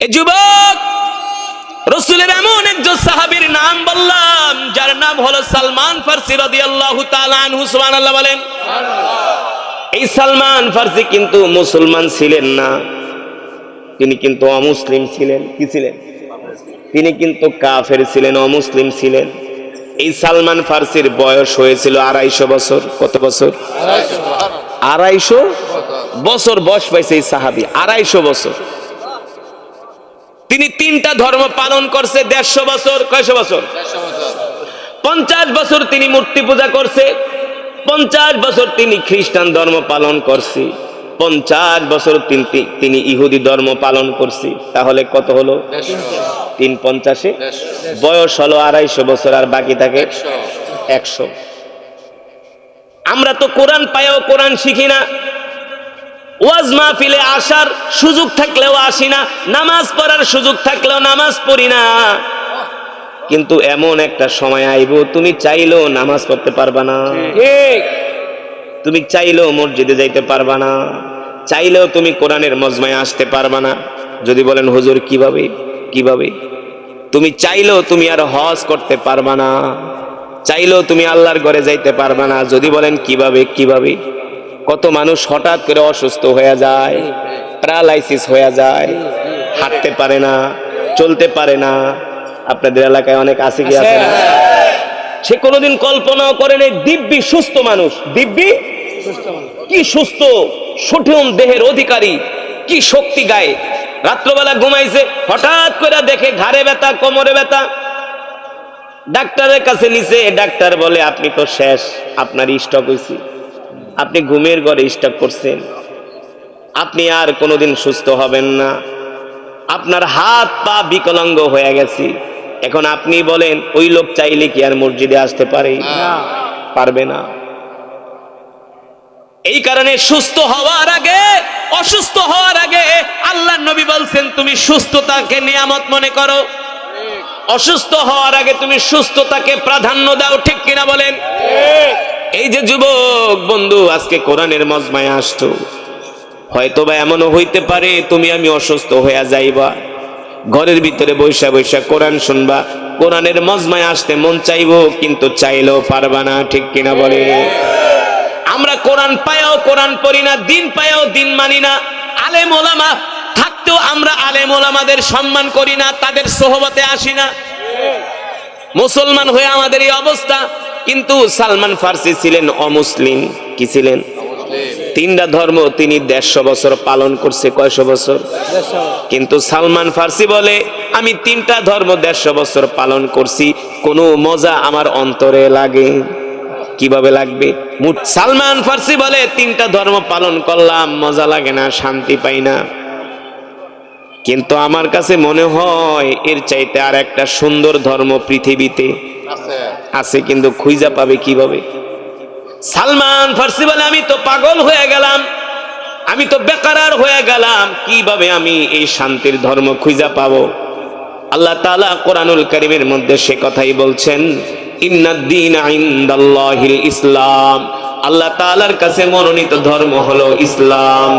এ যুবক, রাসূলের এমন একজন সাহাবীর নাম বললাম যার নাম হলো সালমান ফারসি রাদিয়াল্লাহু তাআলা আনহু। সুবহানাল্লাহ বলেন। এই সালমান ফারসি কিন্তু মুসলমান ছিলেন না, তিনি কিন্তু অমুসলিম ছিলেন। কি ছিলেন? তিনি কিন্তু কাফের ছিলেন, অমুসলিম ছিলেন। এই সালমান ফারসির বয়স হয়েছিল 250 বছর। কত বছর? 250 বছর বয়স পাইছে এই সাহাবী, 250 বছর। তিনি 3টা ধর্ম পালন করছে 150 বছর। কয়শো বছর? 50 বছর তিনি মূর্তি পূজা করছে, 50 বছর তিনি খ্রিস্টান ধর্ম পালন করছে, 50 বছর তিনি ইহুদি ধর্ম পালন করছে। তাহলে কত হলো? 3×50 বয়স হলো 250 বছর, আর বাকি থাকে 100। আমরা তো কোরআন পাইও কোরআন শিখি না, ওয়াজ মাহফিলে আসার সুযোগ থাকলেও আসি না, নামাজ পড়ার সুযোগ থাকলেও নামাজ পড়ি না। কিন্তু এমন একটা সময় আইব তুমি চাইলেও নামাজ পড়তে পারবা না, ঠিক? তুমি চাইলেও মসজিদে যাইতে পারবা না, চাইলেও তুমি কোরআনের মজমায় আসতে পারবা না। যদি বলেন হুজুর কিভাবে? কিভাবে? তুমি চাইলেও তুমি আর হজ করতে পারবা না, চাইলেও তুমি আল্লাহর ঘরে যাইতে পারবা না। যদি বলেন কিভাবে? কিভাবে? কত মানুষ হঠাৎ করে অসুস্থ হয়ে যায়, প্যারালাইসিস হয়ে যায়, হাঁটতে পারে না, চলতে পারে না। আপনাদের এলাকায় অনেক আছে কি আছে না? সে কোনোদিন কল্পনাও করেন এই দিব্যি সুস্থ মানুষ, দিব্যি কি সুস্থ, সুঠম দেহের অধিকারী, কি শক্তি গায়ে। রাত্রবেলা ঘুমাইছে, হঠাৎ করে দেখে ঘাড়ে ব্যথা, কোমরে ব্যথা। ডাক্তারের কাছে নিছে, ডাক্তার বলে আপনি তো শেষ, আপনার স্ট্রোক হয়েছে, আপনি ঘুমের ঘরে স্ট্রোক করছেন, আপনি আর কোনোদিন সুস্থ হবেন না, আপনার হাত পা বিকলাঙ্গ হয়ে গেছে। এখন আপনি বলেন ওই লোক চাইলে কি আর মসজিদে আসতে পারে? পারবে না। এই কারণে সুস্থ হওয়ার আগে, অসুস্থ হওয়ার আগে আল্লাহর নবী বলছেন তুমি সুস্থতাকে নিয়ামত মনে করো, অসুস্থ হওয়ার আগে তুমি সুস্থতাকে প্রাধান্য দাও। ঠিক কিনা বলেন? এই যে যুবক বন্ধু আজকে কোরআনের মজমায় আসছো, হয়তো বা এমনও হইতে পারে তুমি আমি অসুস্থ হইয়া যাইবা, ঘরের ভিতরে বৈশা বৈশা কোরআন শুনবা, কোরআনের মজমায় আসতে মন চাইবো কিন্তু চাইলেও পারবা না। ঠিক কিনা বলে? আমরা কোরআন পায়াও কোরআন পড়ি না, দিন পায়াও দিন মানি না, আলেম ওলামা থাকতেও আমরা আলেম ওলামাদের সম্মান করি না, তাদের সোহবতে আসি না। মুসলমান হয়ে আমাদের এই অবস্থা। কিন্তু সালমান ফারসি ছিলেন অমুসলিম। কি ছিলেন? 3টা ধর্ম তিনি 150 বছর পালন করছে। কয়শো বছর? কিন্তু সালমান ফারসি বলে আমি 3টা ধর্ম 150 বছর পালন করছি, কোনো মজা আমার অন্তরে লাগে। কিভাবে লাগবে? সালমান ফারসি বলে 3টা ধর্ম পালন করলাম, মজা লাগে না, শান্তি পাই না। কিন্তু আমার কাছে মনে হয় এর চাইতে আর একটা সুন্দর ধর্ম পৃথিবীতে আছে, কিন্তু খুঁজা পাবে কিভাবে? সালমান ফারসি বলে আমি তো পাগল হয়ে গেলাম, আমি তো বেকারার হয়ে গেলাম, কিভাবে আমি এই শান্তির ধর্ম খুঁজা পাবো? আল্লাহ তাআলা কোরআনুল কারীমের মধ্যে সে কথাই বলছেন, ইন্নাদ-দীনা ইনদাল্লাহিল ইসলাম। আল্লাহ তাআলার কাছে মনোনীত ধর্ম হলো ইসলাম।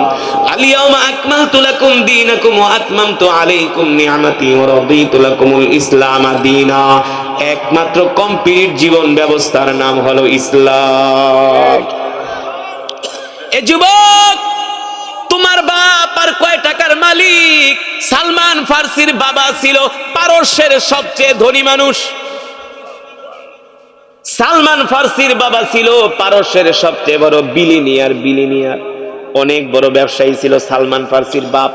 আল-ইয়াওমা আকমালতু লাকুম দীনাকুম ওয়া আতমামতু আলাইকুম নি'মাতি ওয়া রাদিতু লাকুমুল ইসলামা দীনা। একমাত্র কমপ্লিট জীবন ব্যবস্থার নাম হলো ইসলাম। এ যুবক, তোমার বাপ আর কয় টাকার মালিক? সালমান ফারসির বাবা ছিল পারস্যের সবচেয়ে ধনী মানুষ। সালমান ফারসির বাবা ছিল পারস্যের সবচেয়ে বড় বিলিনিয়ার। অনেক বড় ব্যবসায়ী ছিল সালমান ফারসির বাপ।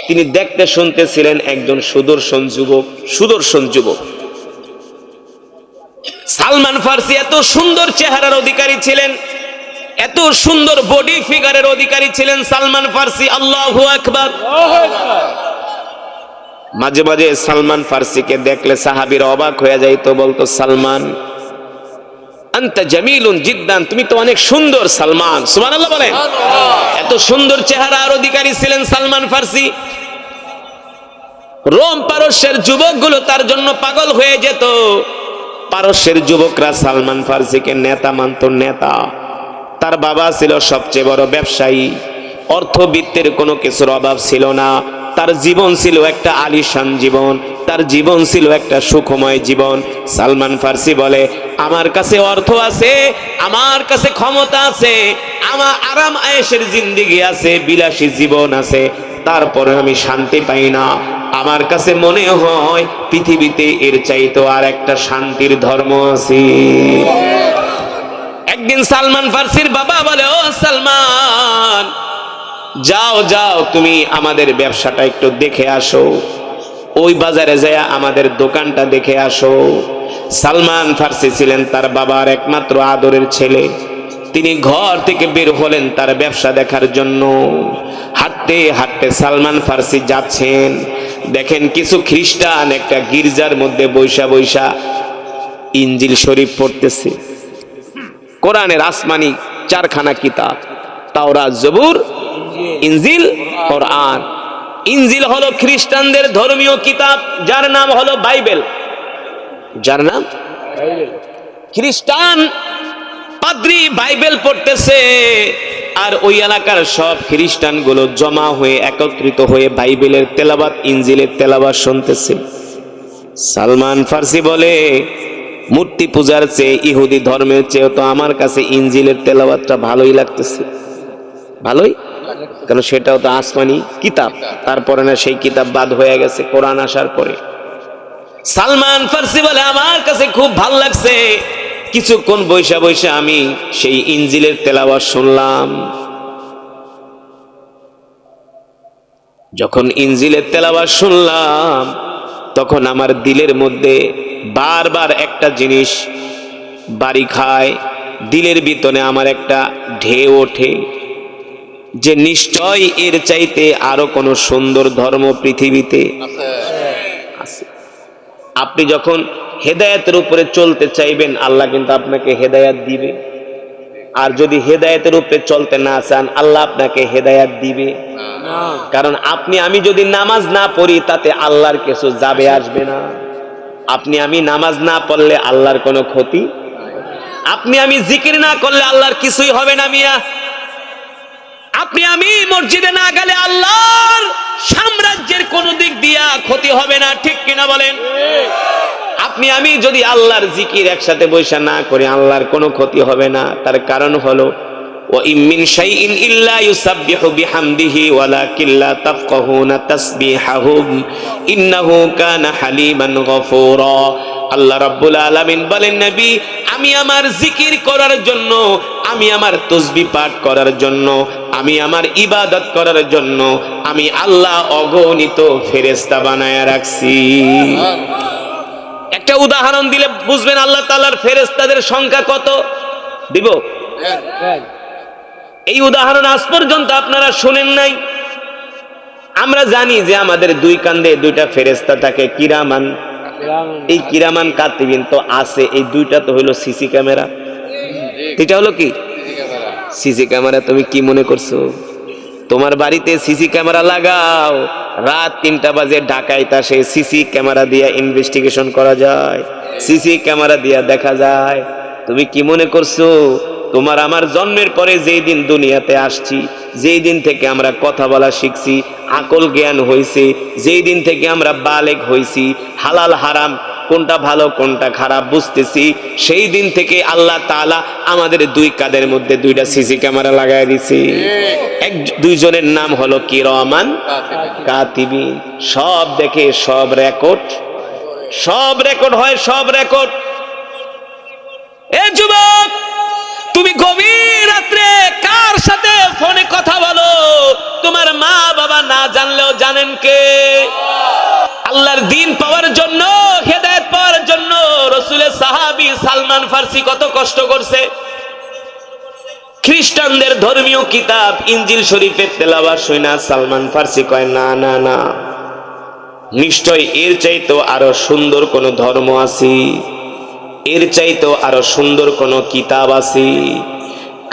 তিনি দেখতে শুনতে ছিলেন একজন সুদর্শন যুবক। সালমান ফারসি এত সুন্দর চেহারার অধিকারী ছিলেন, এত সুন্দর বডি ফিগারের অধিকারী ছিলেন সালমান ফারসি। আল্লাহু আকবার। মাঝে মাঝে সালমান ফারসিকে দেখলে সাহাবীরা অবাক হয়ে যাইতো, বলতো সালমান আনতা জামিলুন জিদ্দান, তুমি তো অনেক সুন্দর সালমান। সুবহানাল্লাহ বলেন। এত সুন্দর চেহারার অধিকারী ছিলেন সালমান ফারসি। রোম পারস্যের যুবকগুলো তার জন্য পাগল হয়ে যেত। পারস্যের যুবকরা সালমান ফারসিকে নেতা মানত, নেতা। তার বাবা ছিল সবচেয়ে বড় ব্যবসায়ী, অর্থবিত্তের কোনো কিছুর অভাব ছিল না। তার জীবন ছিল একটা আলিশান জীবন, তার জীবন ছিল একটা সুখময় জীবন। সালমান ফার্সি বলে, আমার কাছে অর্থ আছে, আমার কাছে ক্ষমতা আছে, আমার আরাম আয়েশের জিন্দেগি আছে, বিলাসী জীবন আছে, তারপরে আমি শান্তি পাই না। আমার কাছে মনে হয় পৃথিবীতে এর চাইতো আর একটা শান্তির ধর্ম আছে। একদিন সালমান ফার্সির বাবা বলে, ও সালমান, যাও যাও, তুমি আমাদের ব্যবসাটা একটু দেখে আসো, ওই বাজারে যায় আমাদের দোকানটা দেখে আসো। সালমান ফার্সি ছিলেন তার বাবার একমাত্র আদরের ছেলে। তিনি ঘর থেকে বের হলেন তার ব্যবসা দেখার জন্য। হাঁটতে হাঁটতে সালমান ফার্সি যাচ্ছেন, দেখেন কিছু খ্রিস্টান একটা গির্জার মধ্যে বৈশা বৈশা ইনজিল শরীফ পড়তেছে। কোরআনের আসমানি চারখানা কিতাব, তাওরাত, জবুর, ইনজিল, কোরআন। ইনজিল হলো খ্রিস্টানদের ধর্মীয় কিতাব, যার নাম হলো বাইবেল, যার নাম খ্রিস্টান পাদ্রী বাইবেল পড়তেছে, আর ওই এলাকার সব খ্রিস্টান গুলো জমা হয়ে একত্রিত হয়ে বাইবেলের তেলাওয়াত, ইনজিলের তেলাওয়াত শুনতেছে। সালমান ফার্সি বলে, মূর্তি পূজার চেয়ে, ইহুদি ধর্মের চেয়ে তো আমার কাছে ইনজিলের তেলাওয়াতটা ভালোই লাগতেছে। ভালোই, কারণ সেটাও তো আসমানি কিতাব। তারপরে না সেই কিতাব বাদ হয়ে গেছে কোরআন আসার পরে। সালমান ফার্সি বলে, আমার কাছে খুব ভাল লাগছে। কিছুক্ষণ বৈশা বৈশা আমি সেই ইনজিলের তেলাওয়াত শুনলাম। যখন ইনজিলের তেলাওয়াত শুনলাম, তখন আমার দিলের মধ্যে বারবার একটা জিনিস বাড়ি খায়, দিলের ভিতরে আমার একটা ঢেউ ওঠে যে নিশ্চয় এর চাইতে আরো কোনো সুন্দর ধর্ম পৃথিবীতে আছে। আপনি যখন হেদায়েতের উপরে চলতে চাইবেন, আল্লাহ কিন্তু আপনাকে হেদায়েত দিবে। আর যদি হেদায়েতের উপরে চলতে না চান, আল্লাহ আপনাকে হেদায়েত দিবে। কারণ আপনি আমি যদি নামাজ না পড়ি, তাতে আল্লাহর কিছু যাবে আসবে না। আপনি আমি নামাজ না পড়লে আল্লাহর কোনো ক্ষতি, আপনি আমি জিকির না করলে আল্লাহর কিছুই হবে না মিয়া। আপনি আমি মসজিদে না গেলে আল্লাহর সাম্রাজ্যের কোন দিক দিয়া ক্ষতি হবে না, ঠিক কিনা বলেন? আপনি আমি যদি আল্লাহর জিকির একসাথে বৈশা না করি, আল্লাহর কোনো ক্ষতি হবে না। তার কারণ হলো, ওয়া ইম মিন শাইইন ইল্লা ইউসাব্বিহু বিহামদিহি ওয়ালাকিন লা তাফকাহুনা তাসবিহাহুম ইন্নাহু কানা হালিমান গফুরা। আল্লাহ রাব্বুল আলামিন বলেন, নবী, আমি আমার জিকির করার জন্য, আমি আমার তাসবিহ পাঠ করার জন্য, আমি আমার ইবাদত করার জন্য আমি আল্লাহ অগণিত ফেরেশতা বানায়া রাখছি। একটা উদাহরণ দিলে বুঝবেন আল্লাহ তাআলার ফেরেশতাদের সংখ্যা কত। দিব? এই উদাহরণ আজ পর্যন্ত আপনারা শুনেন নাই। আমরা জানি যে আমাদের দুই কাঁধে দুইটা ফেরেশতা থাকে, কিরামান। এই কিরামান কাতিবিন তো আছে, এই দুইটা তো হলো সিসি ক্যামেরা। এটা হলো কি সিসি ক্যামেরা? তুমি কি মনে করছো তোমার বাড়িতে সিসি ক্যামেরা লাগাও, রাত 3টা বাজে ডাকাইত আসে, সিসি ক্যামেরা দিয়ে ইনভেস্টিগেশন করা যায়, সিসি ক্যামেরা দিয়ে দেখা যায়। তুমি কি মনে করছো তোমার আমার জন্মের পরে যেই দিন দুনিয়াতে আসছি, যেই দিন থেকে আমরা কথা বলা শিখছি, আকল জ্ঞান হয়েছে, যেই দিন থেকে আমরা বালেগ হয়েছি, হালাল হারাম কোনটা ভালো কোনটা খারাপ বুঝতেছি, সেই দিন থেকে আল্লাহ তাআলা আমাদের দুই কাঁধের মধ্যে দুইটা সিসি ক্যামেরা লাগাই দিয়েছে। দুইজনের নাম হলো কিরামান কাতিবিন। সব দেখে, সব রেকর্ড, সব রেকর্ড হয়, সব রেকর্ড। এ যুবক, তুমি গভীর রাত্রে কার সাথে ফোনে কথা বলো, তোমার মা বাবা না জানলেও জানেন কে? আল্লাহর দ্বীন পাওয়ার জন্য, হেদায়েত পাওয়ার জন্য রাসূলের সাহাবী সালমান ফার্সি কত কষ্ট করছে। খ্রিস্টানদের ধর্মীয় কিতাব ইনজিল শরীফের তেলাওয়াত শুনা সালমান ফার্সি কয়, না না না, নিশ্চয় এর চাইতেও আরো সুন্দর কোন ধর্ম আছে, এর চাইতেও আরো সুন্দর কোন কিতাব আছে।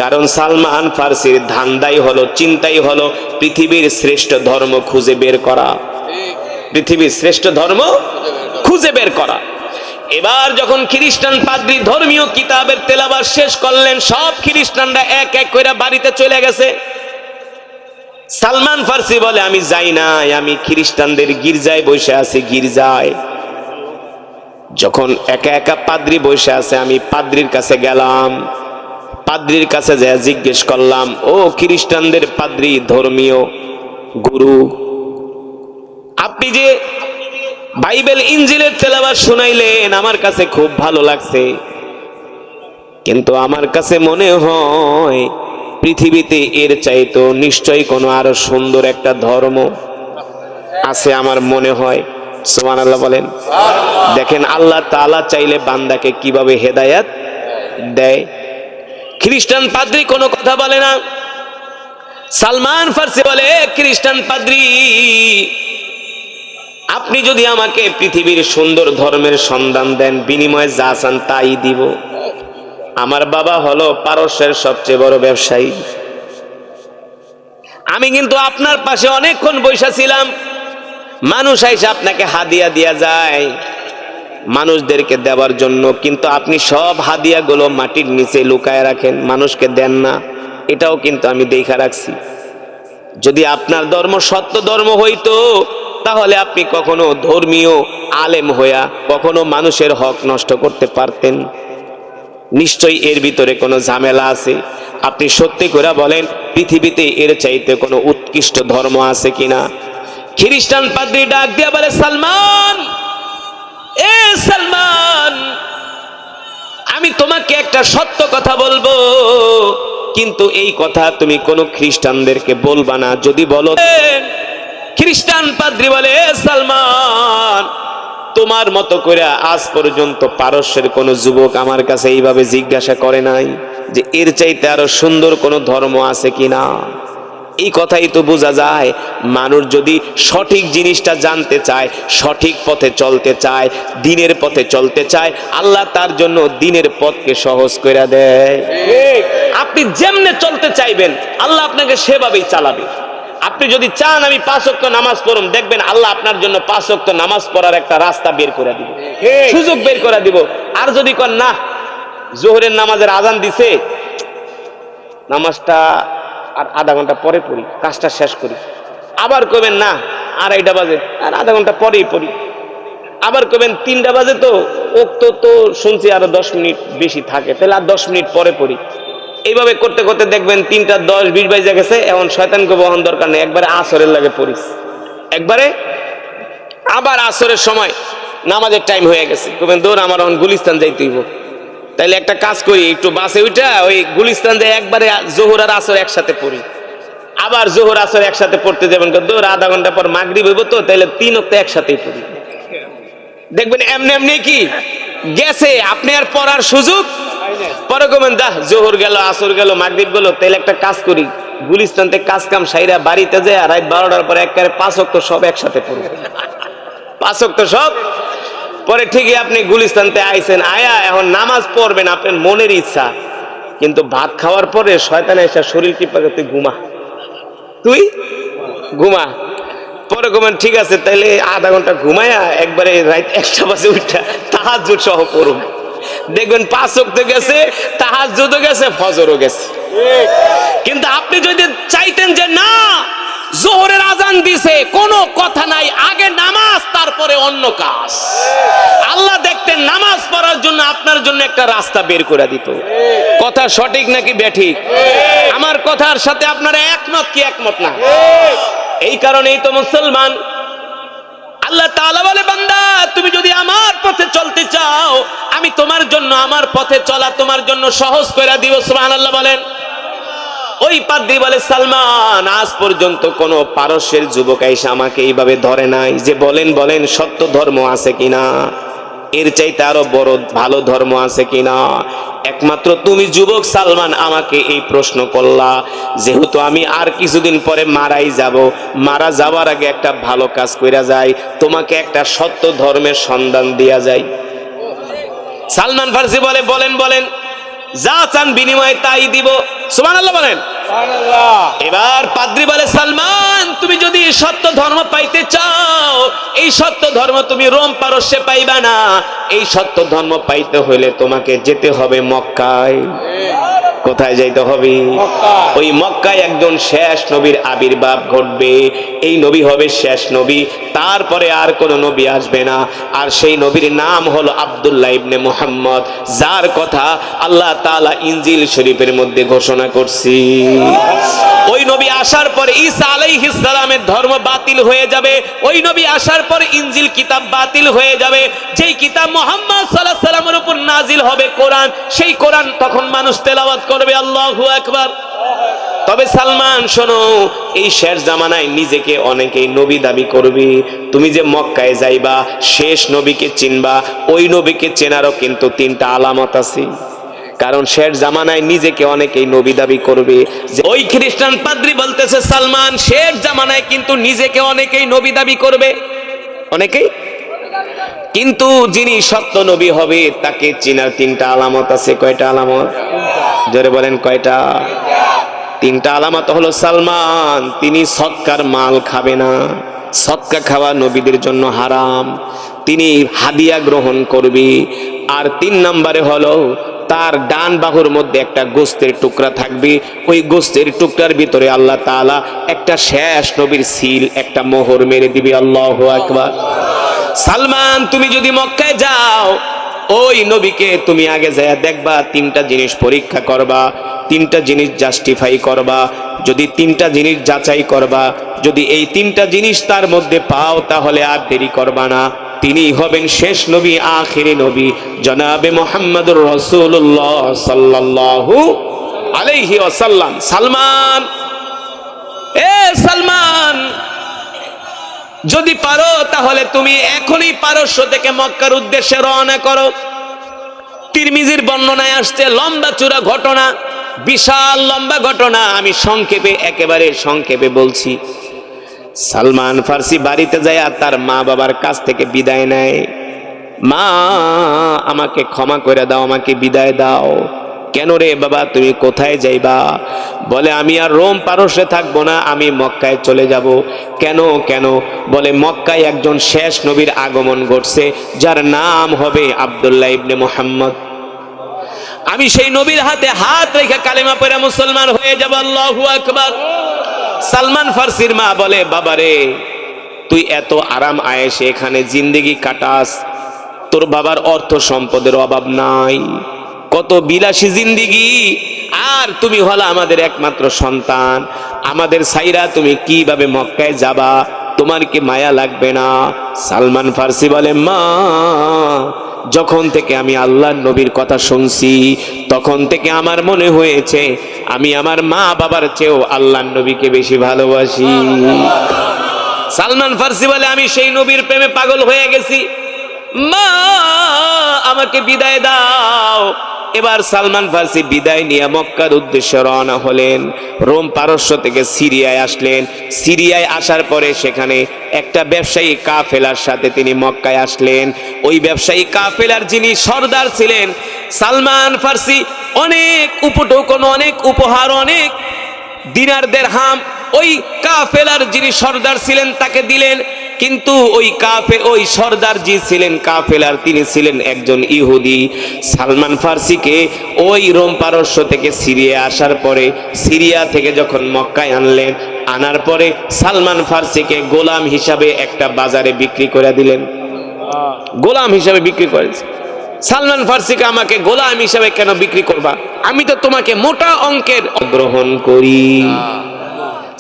কারণ সালমান ফার্সির ধান্দাই হলো, চিন্তাই হলো পৃথিবীর শ্রেষ্ঠ ধর্ম খুঁজে বের করা, পৃথিবীর শ্রেষ্ঠ ধর্ম খুঁজে বের করা। এবার যখন খ্রিস্টান পাদ্রী ধর্মীয় কিতাবের তেলাওয়াত শেষ করলেন, সব খ্রিস্টানরা এক এক করে বাড়িতে চলে গেছে। সালমান ফার্সি বলে আমি যাই নাই, আমি খ্রিস্টানদের গির্জায় বসে আছি। গির্জায় যখন একা একা পাদ্রী বসে আছে, আমি পাদ্রীর কাছে গেলাম। পাদ্রীর কাছে যা জিজ্ঞেস করলাম, ও খ্রিস্টানদের পাদ্রী, ধর্মীয় গুরু, আপনি যে বাইবেল ইনজিলের তেলাওয়াত শুনাইলেন আমার কাছে খুব ভালো লাগছে, কিন্তু আমার কাছে মনে হয় পৃথিবীতে এর চাইতো নিশ্চয়ই কোনো আরো সুন্দর একটা ধর্ম আছে আমার মনে হয়। সুবহানাল্লাহ বলেন। দেখেন আল্লাহ তাআলা চাইলে বান্দাকে কিভাবে হেদায়েত দেয়। খ্রিস্টান পাদ্রী কোনো কথা বলে না। সালমান ফার্সি বলে, খ্রিস্টান পাদ্রী, আপনি যদি আমাকে পৃথিবীর সুন্দর ধর্মের সন্ধান দেন, বিনিময়ে যা চান তাই দিব। আমার বাবা হলো পারস্যের সবচেয়ে বড় ব্যবসায়ী। আমি কিন্তু আপনার পাশে অনেকক্ষণ বসে ছিলাম। মানুষ আইসা আপনাকে হাদিয়া দিয়া যায় মানুষদেরকে দেওয়ার জন্য, কিন্তু আপনি সব হাদিয়াগুলো মাটির নিচে লুকায় রাখেন, মানুষকে দেন না। এটাও কিন্তু আমি দেখা রাখছি। যদি আপনার ধর্ম সত্য ধর্ম হইতো, তাহলে আপনি কখনো ধর্মীয় আলেম হইয়া কখনো মানুষের হক নষ্ট করতে পারতেন? নিশ্চয়ই এর ভিতরে কোনো ঝামেলা আছে। আপনি সত্যি করে বলেন, পৃথিবীতে এর চাইতে কোনো উৎকৃষ্ট ধর্ম আছে কিনা? খ্রিস্টান পাদ্রী ডাক দিয়া বলে, সালমান, এ সালমান, আমি তোমাকে একটা সত্য কথা বলবো, কিন্তু এই কথা তুমি কোনো খ্রিস্টানদেরকে বলবা না। যদি বলো। খ্রিস্টান পাদ্রী বলে, সালমান, তোমার মতো করে আজ পর্যন্ত পারস্যের কোন যুবক আমার কাছে এইভাবে জিজ্ঞাসা করে নাই যে এর চাইতে আরো সুন্দর কোন ধর্ম আছে কিনা। এই কথাই তো বোঝা যায়, মানুষ যদি সঠিক জিনিসটা জানতে চায়, সঠিক পথে চলতে চায়, দিনের পথে চলতে চায়, আল্লাহ তার জন্য দিনের পথকে সহজ করে দেয়। আপনি যেমনে চলতে চাইবেন আল্লাহ আপনাকে সেভাবেই চালাবে। আপনি যদি চান আমি 5 ওয়াক্ত নামাজ পড়ুন, দেখবেন আল্লাহ আপনার জন্য 5 ওয়াক্ত নামাজ পড়ার একটা রাস্তা বের করে দিব, সুযোগ বের করে দিব। আর যদি কোন না, জোহরের নামাজের আজান দিছে, নামাজটা আর আধা ঘন্টা পরে পড়ি, কাজটা শেষ করি। আবার কবেন না, 2:30 বাজে, আর আধা ঘন্টা পরেই পড়ি। আবার কবেন 3টা বাজে, তো ওক্ত তো শুনছি আরো 10 মিনিট বেশি থাকে, তাহলে আর 10 মিনিট পরে পড়ি। এইভাবে করতে করতে দেখবেন 3টা 10 20 বাজে গেছে। এখন শয়তানকে বহন দরকার নেই, একবারে আসরের লাগে পড়িস, একবারে আবার আসরের সময় নামাজের টাইম হয়ে গেছে। কবেন দৌড়, আমার এখন গুলিস্তান যাইতে হইব। তাইলে একটা কাজ করি, একটু বাসে উঠা ওই গুলিস্তান যাই একবারে জোহর আর আসর একসাথে পড়ি। আবার জোহর আসর একসাথে পড়তে যাবেন, দৌড় আধা ঘন্টা পর মাগরিব হইব, তো তাইলে 3 ওয়াক্ত একসাথেই পড়ি। দেখবেন এমনি এমনি কি গেছে, আপনি আর পড়ার সুযোগ। পরে কবেন দা, জোহর গেল, আসর গেল, মাগরিব গেল, তাইলে একটা কাজ করি, গুলিস্তান থেকে কাজ কাম সাইরা বাড়িতে যায়, আর রাত 12টার পরে একবারে 5 ওয়াক্ত সব একসাথে পড়ব। 5 ওয়াক্ত সব পরে ঠিকই আপনি গুলিস্তানতে আইছেন, আয়া এখন নামাজ পড়বেন আপনার মনের ইচ্ছা, কিন্তু ভাত খাওয়ার পরে শয়তান এসে শরীর টিপাকে, তুই ঘুমা, তুই ঘুমা। পরে কবেন ঠিক আছে, তাইলে আধা ঘন্টা ঘুমায়া একবারে রাত 1টা বাজে উঠা তাহাজ্জুদ সহ পড়ুন। দেখবেন 5 ওয়াক্ত গেছে, তাহাজ্জুদও গেছে, ফজরও গেছে। কিন্তু আপনি যদি চাইতেন যে না, জোহরের আজান দিছে, কোনো কথা নাই, আগে নামাজ তারপরে অন্য কাজ, আল্লাহ দেখতেন নামাজ পড়ার জন্য আপনার জন্য একটা রাস্তা বের করে দিত। কথা সঠিক নাকি ব্যাঠিক? আমার কথার সাথে আপনারা একমত কি একমত না? এই কারণেই তো মুসলমান, আল্লাহ তাআলা বলে, বান্দা তুমি যদি আমার পথে চলতে চাও, আমি তোমার জন্য আমার পথে চলা তোমার জন্য সহজ করে দিব। সুবহানাল্লাহ বলেন। ওই পাদ্রী বলে, সালমান, আজ পর্যন্ত কোন পারস্যের যুবক এসে আমাকে এইভাবে ধরে নাই যে বলেন বলেন সত্য ধর্ম আছে কিনা, এর চাইতে আরো বড় ভালো ধর্ম আছে কিনা। একমাত্র তুমি যুবক সালমান আমাকে এই প্রশ্ন করলা, যেহেতু আমি আর কিছুদিন পরে মারাই যাব, মারা যাওয়ার আগে একটা ভালো কাজ কইরা যাই, তোমাকে একটা সত্য ধর্মের সন্ধান দিয়া যায়। সালমান ফার্সি বলে, বলেন বলেন, যা চান বিনিময়ে তাই দিব। সুবহানাল্লাহ বলেন। এবার পাদ্রী বলে, সালমান, তুমি যদি সত্য ধর্ম পাইতে চাও, এই সত্য ধর্ম তুমি রোম পারস্যে পাইবা না। এই সত্য ধর্ম পাইতে হইলে তোমাকে যেতে হবে মক্কায়। কোথায় যাইতে হবে? ওই মক্কায় একজন শেষ নবীর আবির্ভাব ঘটবে। এই নবী হবে শেষ নবী, তারপরে আর কোনো নবী আসবে না। আর সেই নবীর নাম হলো আব্দুল্লাহ ইবনে মুহাম্মদ, যার কথা আল্লাহ তাআলা ইনজিল শরীফের মধ্যে ঘোষণা করছি। ওই নবী আসার পরে ঈসা আলাইহিস সালামের ধর্ম বাতিল হয়ে যাবে। ওই নবী আসার পরে ইনজিল কিতাব বাতিল হয়ে যাবে। যেই কিতাব মুহাম্মদ সাল্লাল্লাহু আলাইহি সাল্লামের উপর নাজিল হবে কোরআন, সেই কোরআন তখন মানুষ তেলাওয়াত করবে। আল্লাহু আকবার। তবে সালমান শোনো, এই শেষ জামানায় নিজেকে অনেকেই নবী দাবি করবে। তুমি যে মক্কায় যাইবা, শেষ নবীকে চিনবা, ওই নবীকে চেনারও কিন্তু 3টা আলামত আছে। কারণ শেষ জামানায় নিজেকে অনেকেই নবী দাবি করবে। ওই খ্রিস্টান পাদ্রী বলতেছে সালমান, শেষ জামানায় কিন্তু নিজেকে অনেকেই নবী দাবি করবে, অনেকেই। কিন্তু যিনি সত্য নবী হবে তাকে চিনার 3টা আলামত আছে। কয়টা আলামত? জোরে বলেন কয়টা? 3টা আলামত হলো সালমান তিনি সদকার মাল খাবে না, সদকা খাওয়া নবীদের জন্য হারাম, তিনি হাদিয়া গ্রহণ করবে। আর 3 নম্বরে হলো তার ডান বাহুর মধ্যে একটা গোস্তের টুকরা থাকবে। ওই গোস্তের টুকরার ভিতরে আল্লাহ তাআলা একটা শেষ নবীর সিল, একটা মোহর মেরে দিবে। আল্লাহু আকবার। সালমান তুমি যদি মক্কায় যাও, ওই নবীকে তুমি আগে যায় দেখবা, 3টা জিনিস পরীক্ষা করবা, 3টা জিনিস জাস্টিফাই করবা। যদি 3টা জিনিস যাচাই করবা, যদি এই 3টা জিনিস তার মধ্যে পাও, তাহলে আর দেরি করবা না। তিনি হবেন শেষ নবী, আখিরি নবী, জনাবে মুহাম্মদুর রাসূলুল্লাহ সাল্লাল্লাহু আলাইহি ওয়াসাল্লাম। সালমান, এ সালমান, যদি পারো তাহলে তুমি এখনই পারস্য থেকে মক্কার উদ্দেশ্যে রওনা করো। তিরমিজির বর্ণনায় আসছে লম্বা চূড়া ঘটনা, বিশাল লম্বা ঘটনা। আমি সংক্ষেপে, একেবারে সংক্ষেপে বলছি। সালমান ফার্সি বাড়িতে যায় আর তার মা বাবার কাছ থেকে বিদায় নেয়। মা, আমাকে ক্ষমা করে দাও, আমাকে বিদায় দাও। কেন রে বাবা, তুমি কোথায় যাইবা? বলে আমি আর রোম পারস্যে থাকবো না, আমি মক্কায় চলে যাব। কেন কেন? বলে মক্কায় একজন শেষ নবীর আগমন ঘটছে, যার নাম হবে আব্দুল্লাহ ইবনে মুহাম্মদ। আমি সেই নবীর হাতে হাত রেখে কালেমা পড়ে মুসলমান হয়ে যাব। আল্লাহু আকবার। সালমান ফার্সির মা বলে, বাবারে, তুই এত আরাম আয়েশে এখানে জিন্দেগি কাটাস, তোর বাবার অর্থ সম্পদের অভাব নাই, কত বিলাসী জিন্দেগি, আর তুমি হলা আমাদের একমাত্র সন্তান, আমাদের সাইরা তুমি কিভাবে মক্কায় যাবা? তোমার কি মায়া লাগবে না? সালমান ফার্সি বলে, মা, যখন থেকে আমি আল্লাহর নবীর কথা শুনছি, তখন থেকে আমার মনে হয়েছে আমি আমার মা বাবার চেয়েও আল্লাহর নবীকে বেশি ভালোবাসি। সালমান ফার্সি বলে, আমি সেই নবীর প্রেমে পাগল হয়ে গেছি। মা, আমাকে বিদায় দাও। এবার সালমান ফার্সি বিদায় নিয়ে মক্কার উদ্দেশ্যে রওনা হলেন। রোম পারস্য থেকে সিরিয়ায় আসলেন। সিরিয়ায় আসার পরে সেখানে একটা ব্যবসায়ী কাফেলার সাথে তিনি মক্কায় আসলেন। ওই ব্যবসায়ী কাফেলার যিনি সর্দার ছিলেন, সালমান ফার্সি অনেক উপটোকন, অনেক উপহার, অনেক দিনার দিরহাম ওই কাফেলার যিনি সর্দার ছিলেন তাকে দিলেন। কিন্তু ওই সর্দার জি ছিলেন কাফেলার, তিনি ছিলেন একজন ইহুদি। সালমান ফার্সিকে ওই রোম পারস্য থেকে সিরিয়া আসার পরে, সিরিয়া থেকে যখন মক্কায় আনলেন, আনার পরে সালমান ফার্সিকে গোলাম হিসাবে একটা বাজারে বিক্রি করে দিলেন। গোলাম হিসাবে বিক্রি করেছে। সালমান ফার্সিকে, আমাকে গোলাম হিসাবে কেন বিক্রি করবা? আমি তো তোমাকে মোটা অঙ্কের গ্রহণ করি।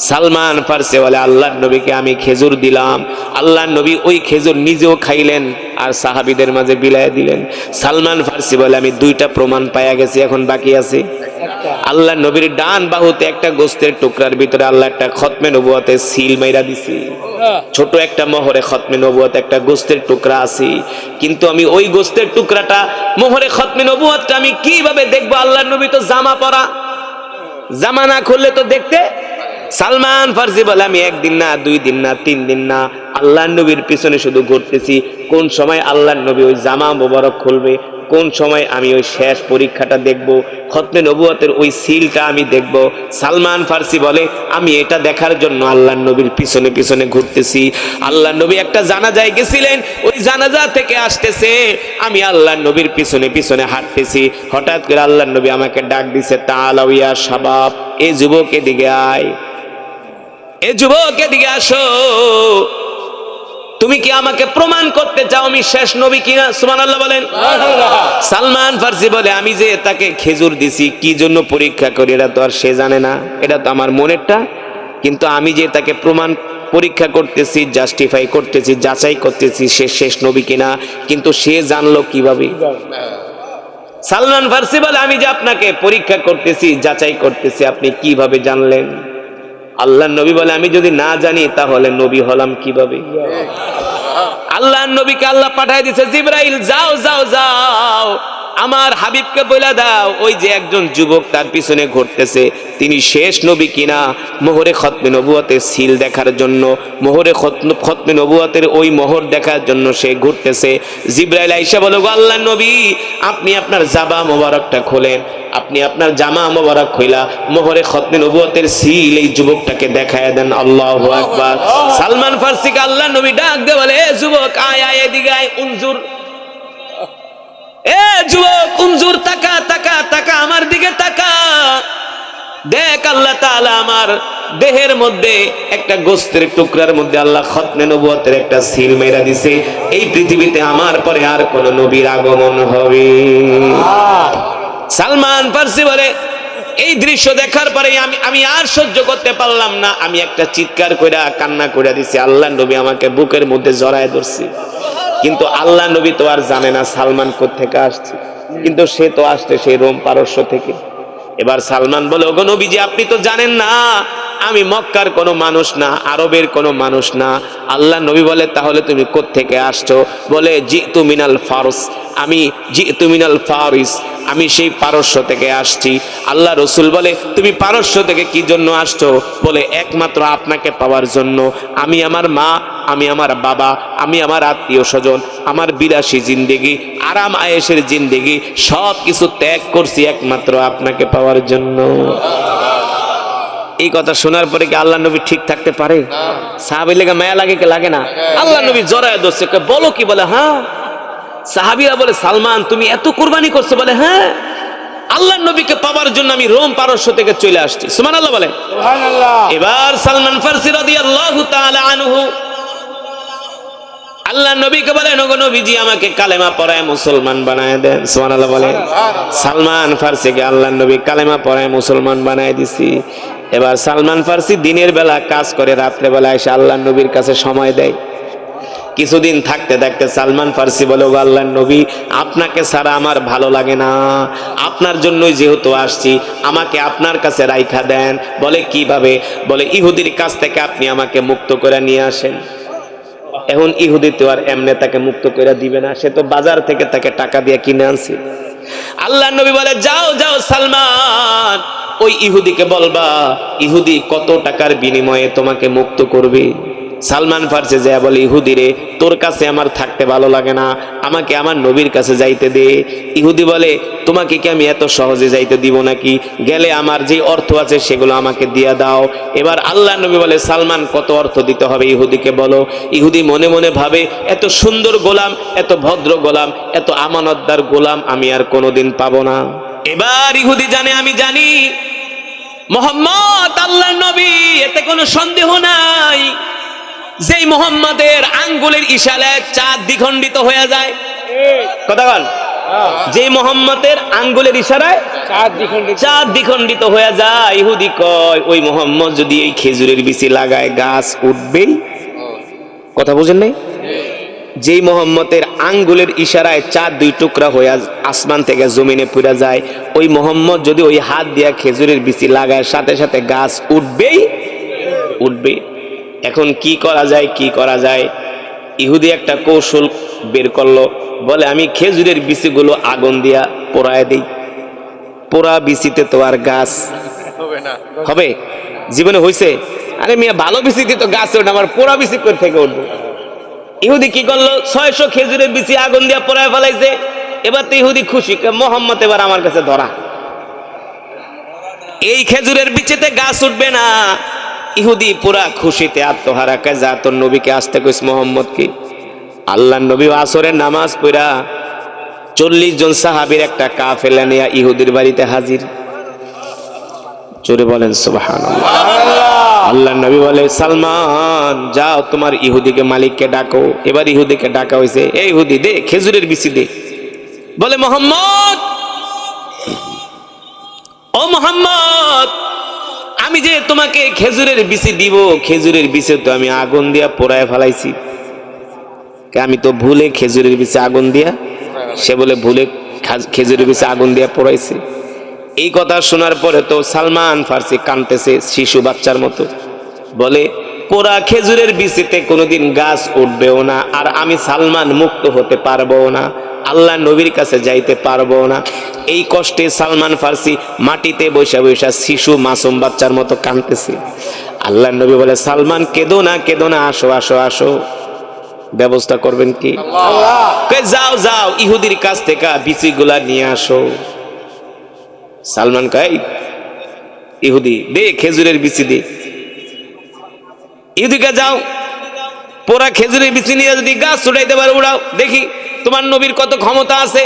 সালমান ফার্সি বলে, আল্লাহর নবীকে আমি খেজুর দিলাম। আল্লাহর নবী ওই খেজুর নিজেও খাইলেন আর সাহাবীদের মাঝে বিলায় দিলেন। সালমান ফার্সি বলে, আমি 2টা প্রমাণ পাইয়া গেছি, এখন বাকি আছে। আল্লাহর নবীর ডান বাহুতে একটা গোস্তের টুকরার ভিতরে আল্লাহ একটা খতমে নবুয়তের সিল মাইরা দিছি। ছোট একটা মোহরে খতমে নবুয়ত একটা গোস্তের টুকরা আছে। কিন্তু আমি ওই গোস্তের টুকরাটা, মোহরে খতমে নবুয়তটা আমি কিভাবে দেখবো? আল্লাহর নবী তো জামা পরা, জামা না খুললে তো দেখতে। সালমান ফার্সি বলে, আমি 1 দিন না, 2 দিন না, 3 দিন না, আল্লাহর নবীর পিছনে শুধু ঘুরতেছি, কোন সময় আল্লাহর নবী ওই জামা মোবারক খুলবে, কোন সময় আমি ওই শেষ পরীক্ষাটা দেখব, খতমে নবুয়তের ওই সিলটা আমি দেখব। সালমান ফার্সি বলে আমি এটা দেখার জন্য আল্লাহর নবীর পিছনে পিছনে ঘুরতেছি। আল্লাহর নবী একটা জানাজায় গেছিলেন, ওই জানাজা থেকে আসতেছে, আমি আল্লাহর নবীর পিছনে পিছনে হাঁটতেছি। হঠাৎ করে আল্লাহর নবী আমাকে ডাক দিছে, তাআলাউ ইয়া শাবাব, এই যুবক এদিকে আয়, এ যুবক এদিকে আসো, তুমি কি আমাকে প্রমাণ করতে চাও আমি শেষ নবী কিনা? সুবহানাল্লাহ বলেন। সালমান ফার্সি বলে আমি যে তাকে খেজুর দিছি কি জন্য পরীক্ষা করি এটা তো আর সে জানে না, এটা তো আমার মনেরটা, কিন্তু আমি যে তাকে প্রমাণ পরীক্ষা করতেছি, জাস্টিফাই করতেছি, যাচাই করতেছি সে শেষ নবী কিনা, কিন্তু সে জানলো কিভাবে? সালমান ফার্সি বলে আমি যে আপনাকে পরীক্ষা করতেছি, যাচাই করতেছি, আপনি কিভাবে জানলেন? আল্লাহর নবী বলে আমি যদি না জানি তাহলে নবী হলাম কিভাবে? আল্লাহর নবীকে আল্লাহ পাঠায় দিয়েছে, জিবরাইল যাও যাও যাও আমার হাবিবকে বলে দাও ওই যে একজন যুবক তার পিছনে ঘুরতেছে তিনি শেষ নবী কিনা, মোহরে খতমে নবুয়তের সিল দেখার জন্য, মোহরে খতমে নবুয়তের ওই মোহর দেখার জন্য সে ঘুরতেছে। জিবরাইল আইসা বলে গো আল্লাহর নবী, আপনি আপনার জামা মোবারকটা খোলেন, আপনি আপনার জামা মোবারক খোলা মোহরে খতমে নবুয়তের সিল এই যুবকটাকে দেখায় দেন। আল্লাহু আকবার। সালমান ফার্সিকে আল্লাহর নবী ডাক দিয়ে বলে, এ যুবক আয় আয় এদিকে আয়, উনজুর, এ যুবক উনজুর, তাকা তাকা তাকা আমার দিকে তাকা, দেখ আল্লাহ তাআলা আমার দেহের মধ্যে একটা গোস্তের টুকরার মধ্যে আল্লাহ খতমে নবুয়তের একটা সিল মেরা দিছে, এই পৃথিবীতে আমার পরে আর কোন নবীর আগমন হবে। সালমান ফার্সি বলে এই দৃশ্য দেখার পরে আমি আর সহ্য করতে পারলাম না, আমি একটা চিৎকার কইরা কান্না কইরা দিছি, আল্লাহ নবী আমাকে বুকের মধ্যে জড়ায় ধরছে। কিন্তু আল্লাহ নবী তো আর জানে না সালমান কোত্থেকে আসছে, কিন্তু সে তো আসছে সেই রোম পারস্য থেকে। এবার সালমান বলে ওগো নবীজি আপনি তো জানেন না আমি মক্কার কোনো মানুষ না, আরবের কোনো মানুষ না। আল্লাহ নবী বলে তাহলে তুমি কোত্থেকে আসছো? বলে জিতু মিনাল ফারস, আমি জিতু মিনাল ফারিস, আমি সেই পারস্য থেকে আসছি। আল্লাহ রসুল বলে তুমি পারস্য থেকে কি জন্য আসছো? বলে একমাত্র আপনাকে পাওয়ার জন্য। আমি আমার মা, আমি আমার বাবা, আমি আমার আত্মীয় স্বজন, আমার বিলাসী জিন্দেগি, আরাম আয়েশের জিন্দেগি সব কিছু ত্যাগ করছি একমাত্র আপনাকে পাওয়ার জন্য। এই কথা শোনার পরে কি আল্লাহ নবী ঠিক থাকতে পারে? সাহাবীর লেগে মায়া লাগে কি লাগে না? আল্লাহ নবী জড়ায় ধরছে, বলো কি? বলে হ্যাঁ। সাহাবীরা বলে সালমান তুমি এত কুরবানি করছো? বলে হ্যাঁ, আল্লাহর নবীকে পাওয়ার জন্য আমি রোম পারস্য থেকে চলে আসছি। সুবহানাল্লাহ বলে। সুবহানাল্লাহ। এবার সালমান ফারসি রাদিয়াল্লাহু তাআলা আনহু আল্লাহ নবীকে বলেন ওগো নবীজি আমাকে কালেমা পড়ায় মুসলমান বানায় দেন। সুবহানাল্লাহ বলে। সালমান ফারসিকে আল্লাহ নবী কালেমা পড়ায় মুসলমান বানায় দিছি। এবার সালমান ফারসি দিনের বেলা কাজ করে, রাত্রে বেলা এসে আল্লাহ নবীর কাছে সময় দেয়। কিছুদিন থাকতে থাকতে সালমান ফারসি বলে ওগো আল্লাহর নবী আপনাকে ছাড়া আমার ভালো লাগে না, আপনার জন্যই যেহেতু আসছি আমাকে আপনার কাছে রাইখা দেন। বলে কিভাবে? বলে ইহুদির কাছ থেকে আপনি আমাকে মুক্ত করে নিয়ে আসেন। এখন ইহুদি তো আর এমনি তাকে মুক্ত করে দিবে না, সে তো বাজার থেকে তাকে টাকা দিয়ে কিনে আনছে। আল্লাহর নবী বলে যাও যাও সালমান ওই ইহুদিকে বলবা ইহুদি কত টাকার বিনিময়ে তোমাকে মুক্ত করবে। সালমান ফারসি যায় বলে ইহুদি রে তোর কাছে আমার থাকতে ভালো লাগে না, আমাকে আমার নবীর কাছে যাইতে দে। ইহুদি বলে তোমাকে কি আমি এত সহজে যাইতে দিব নাকি? গেলে আমার যে অর্থ আছে সেগুলো আমাকে দিয়া দাও। এবার আল্লাহ নবী বলে সালমান কত অর্থ দিতে হবে ইহুদিকে বলো। ইহুদি মনে মনে ভাবে এত সুন্দর গোলাম, এত ভদ্র গোলাম, এত আমানতদার গোলাম আমি আর কোনোদিন পাবো না। এবার ইহুদি জানে আমি জানি মুহাম্মদ আল্লাহর নবী, এতে কোনো সন্দেহ নাই। যেই মুহাম্মাদের আঙ্গুলের ইশারায় চাঁদ দ্বিখণ্ডিত হয়ে যায়, কথা বল, যে মুহাম্মাদের আঙ্গুলের ইশারায় চাঁদ দ্বিখণ্ডিত হয়ে যায়, ইহুদি কয় ওই মুহাম্মদ যদি এই খেজুরের বিচি লাগায় গাছ উঠবেই। কথা বুঝেন নাই? যেই মুহাম্মদের আঙ্গুলের ইশারায় চাঁদ দুই টুকরা হয়ে আসমান থেকে জমিনে পড়ে যায়, ওই মুহাম্মদ যদি ওই হাত দিয়া খেজুরের বিচি লাগায় সাথে সাথে গাছ উঠবেই উঠবে। এখন কি করা যায়, কি করা যায়? ইহুদি একটা কৌশল বের করলো, বলে আমি খেজুরের বিচিগুলো আগুন দিয়া পোড়ায় দিই। পোড়া বিচিতে তো আর গাছ হবে না, হবে? জীবনে হয়েছে? আরে মিয়া ভালো বিচিতে তো গাছ ওঠে, আমার পোড়া বিচি করে থেকে উঠবো। ইহুদি কি করলো? 600 খেজুরের বিচি আগুন দিয়া পোড়ায় ফেলাইছে। এবার তো ইহুদি খুশি, মোহাম্মদ এবার আমার কাছে ধরা। এই খেজুরের বিচিতে গাছ উঠবে না। ইহুদি পুরা খুশিতে আত্মহারা, কে যা তোর নবীকে আসতে কইস মোহাম্মদকে। আল্লাহ নবী আসরের নামাজ পড়া 40 জন সাহাবীর একটা কাফেলা নিয়ে ইহুদির বাড়িতে হাজির। জোরে বলেন সুবহানাল্লাহ। আল্লাহ নবী বলে, সালমান যাও তোমার ইহুদিকে মালিককে ডাকো। এবার ইহুদিকে ডাকা হয়েছে, এই ইহুদি দে খেজুরের বিচি দে। বলে, মোহাম্মদ, ও মোহাম্মদ, আমি যে তোমাকে খেজুরের বিচি দিব, খেজুরের বিচি তো আমি আগুন দিয়া পোড়ায় ফেলাইছি। আমি তো ভুলে খেজুরের বিচি আগুন দিয়া, সে বলে ভুলে খেজুরের বিচি আগুন দিয়া পোড়াইছে। এই কথা শোনার পরে তো সালমান ফার্সি কাঁদতেছে শিশু বাচ্চার মতো। বলে, পোড়া খেজুরের বিচিতে কোনোদিন গাছ উঠবেও না, আর আমি সালমান মুক্ত হতে পারবো না, আল্লাহ নবীর কাছে যাইতে পারবো না। এই কষ্টে সালমান ফার্সি মাটিতে বৈশা বৈশা শিশু মাসুম বাচ্চার মতো কাঁদতেছে। আল্লাহ নবী বলে, সালমান কেঁদো না, কেঁদো না, আসো আসো আসো। ব্যবস্থা করবেন কি? যাও যাও ইহুদির কাছ থেকে বিচিগুলা নিয়ে আসো। সালমান কয়, ইহুদি দে খেজুরের বিচি দে। ইহুদিকে যাও, পোড়া খেজুরের বিচি নিয়ে যদি গাছ উড়াইতে পারো উড়াও, দেখি তোমার নবীর কত ক্ষমতা আছে।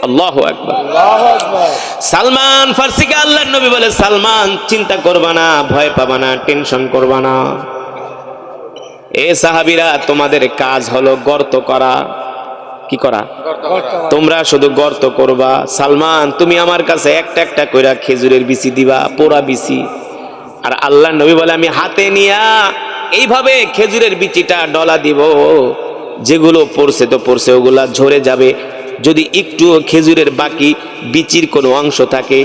আল্লাহু আকবার। সালমান ফার্সিকে আল্লাহর নবী বলে, সালমান চিন্তা করবা না, ভয় পাবা না, টেনশন করবা না। এ সাহাবীরা, তোমাদের কাজ হলো গর্ত করা। কি করা? তোমরা শুধু গর্ত করবা। সালমান, তুমি আমার কাছে একটা একটা কইরা খেজুরের বিচি দিবা, পোড়া বিচি। আর আল্লাহ নবী বলে, আমি হাতে নিয়া এইভাবে খেজুরের বিচিটা ডলা দিব, যেগুলো পড়ছে তো পড়ছে, ওগুলা ঝরে যাবে। যদি একটু খেজুরের বাকি বিচির কোনো অংশ থাকে,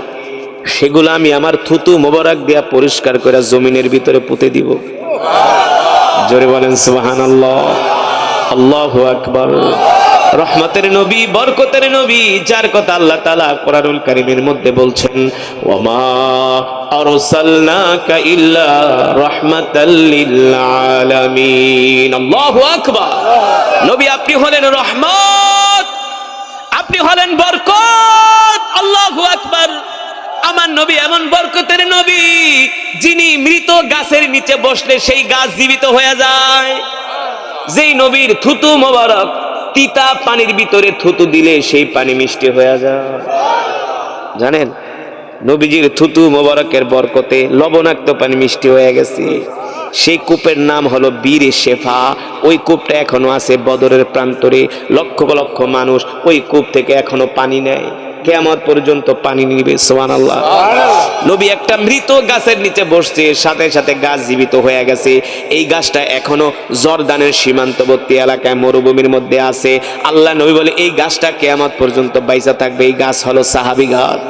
সেগুলো আমি আমার থুতু মোবারক দিয়া পরিষ্কার করে জমিনের ভিতরে পুঁতে দিব। জোরে বলেন সুবহানাল্লাহ। আল্লাহু আকবার। রহমতের নবী, বরকতের নবী, যার কথা আল্লাহ তাআলা কোরআনুল কারীমের মধ্যে বলছেন, ওয়ামা আরসালনাকা ইল্লা রাহমাতাল লিল আলামিন। আল্লাহু আকবার। নবী আপনি হলেন রহমত, আপনি হলেন বরকত। আল্লাহু আকবার। আমার নবী এমন বরকতের নবী, যিনি মৃত গাছের নিচে বসলে সেই গাছ জীবিত হয়ে যায়। যেই নবীর থুতু মোবারক তিতা পানির ভিতরে থুতু দিলে সেই পানি মিষ্টি হয়ে যায়। জানেন, নবীজির থুতু মোবারকের বরকতে লবণাক্ত পানি মিষ্টি হয়ে গেছে। সেই কূপের নাম হলো বীর শেফা। ওই কূপটা এখনো আছে বদরের প্রান্তরে। লক্ষ লক্ষ মানুষ ওই কূপ থেকে এখনো পানি নেয়, কিয়ামত পর্যন্ত পানি নিবে। সুবহানাল্লাহ। নবী একটা মৃত গাছের নিচে বসছে, সাথে সাথে গাছ জীবিত হয়ে গেছে। এই গাছটা এখনো জর্দানের সীমান্তবর্তী এলাকায় মরুভূমির মধ্যে আছে। আল্লাহ নবী বলে, এই গাছটা কিয়ামত পর্যন্ত বাইচা থাকবে। এই গাছ হলো সাহাবী গাছ।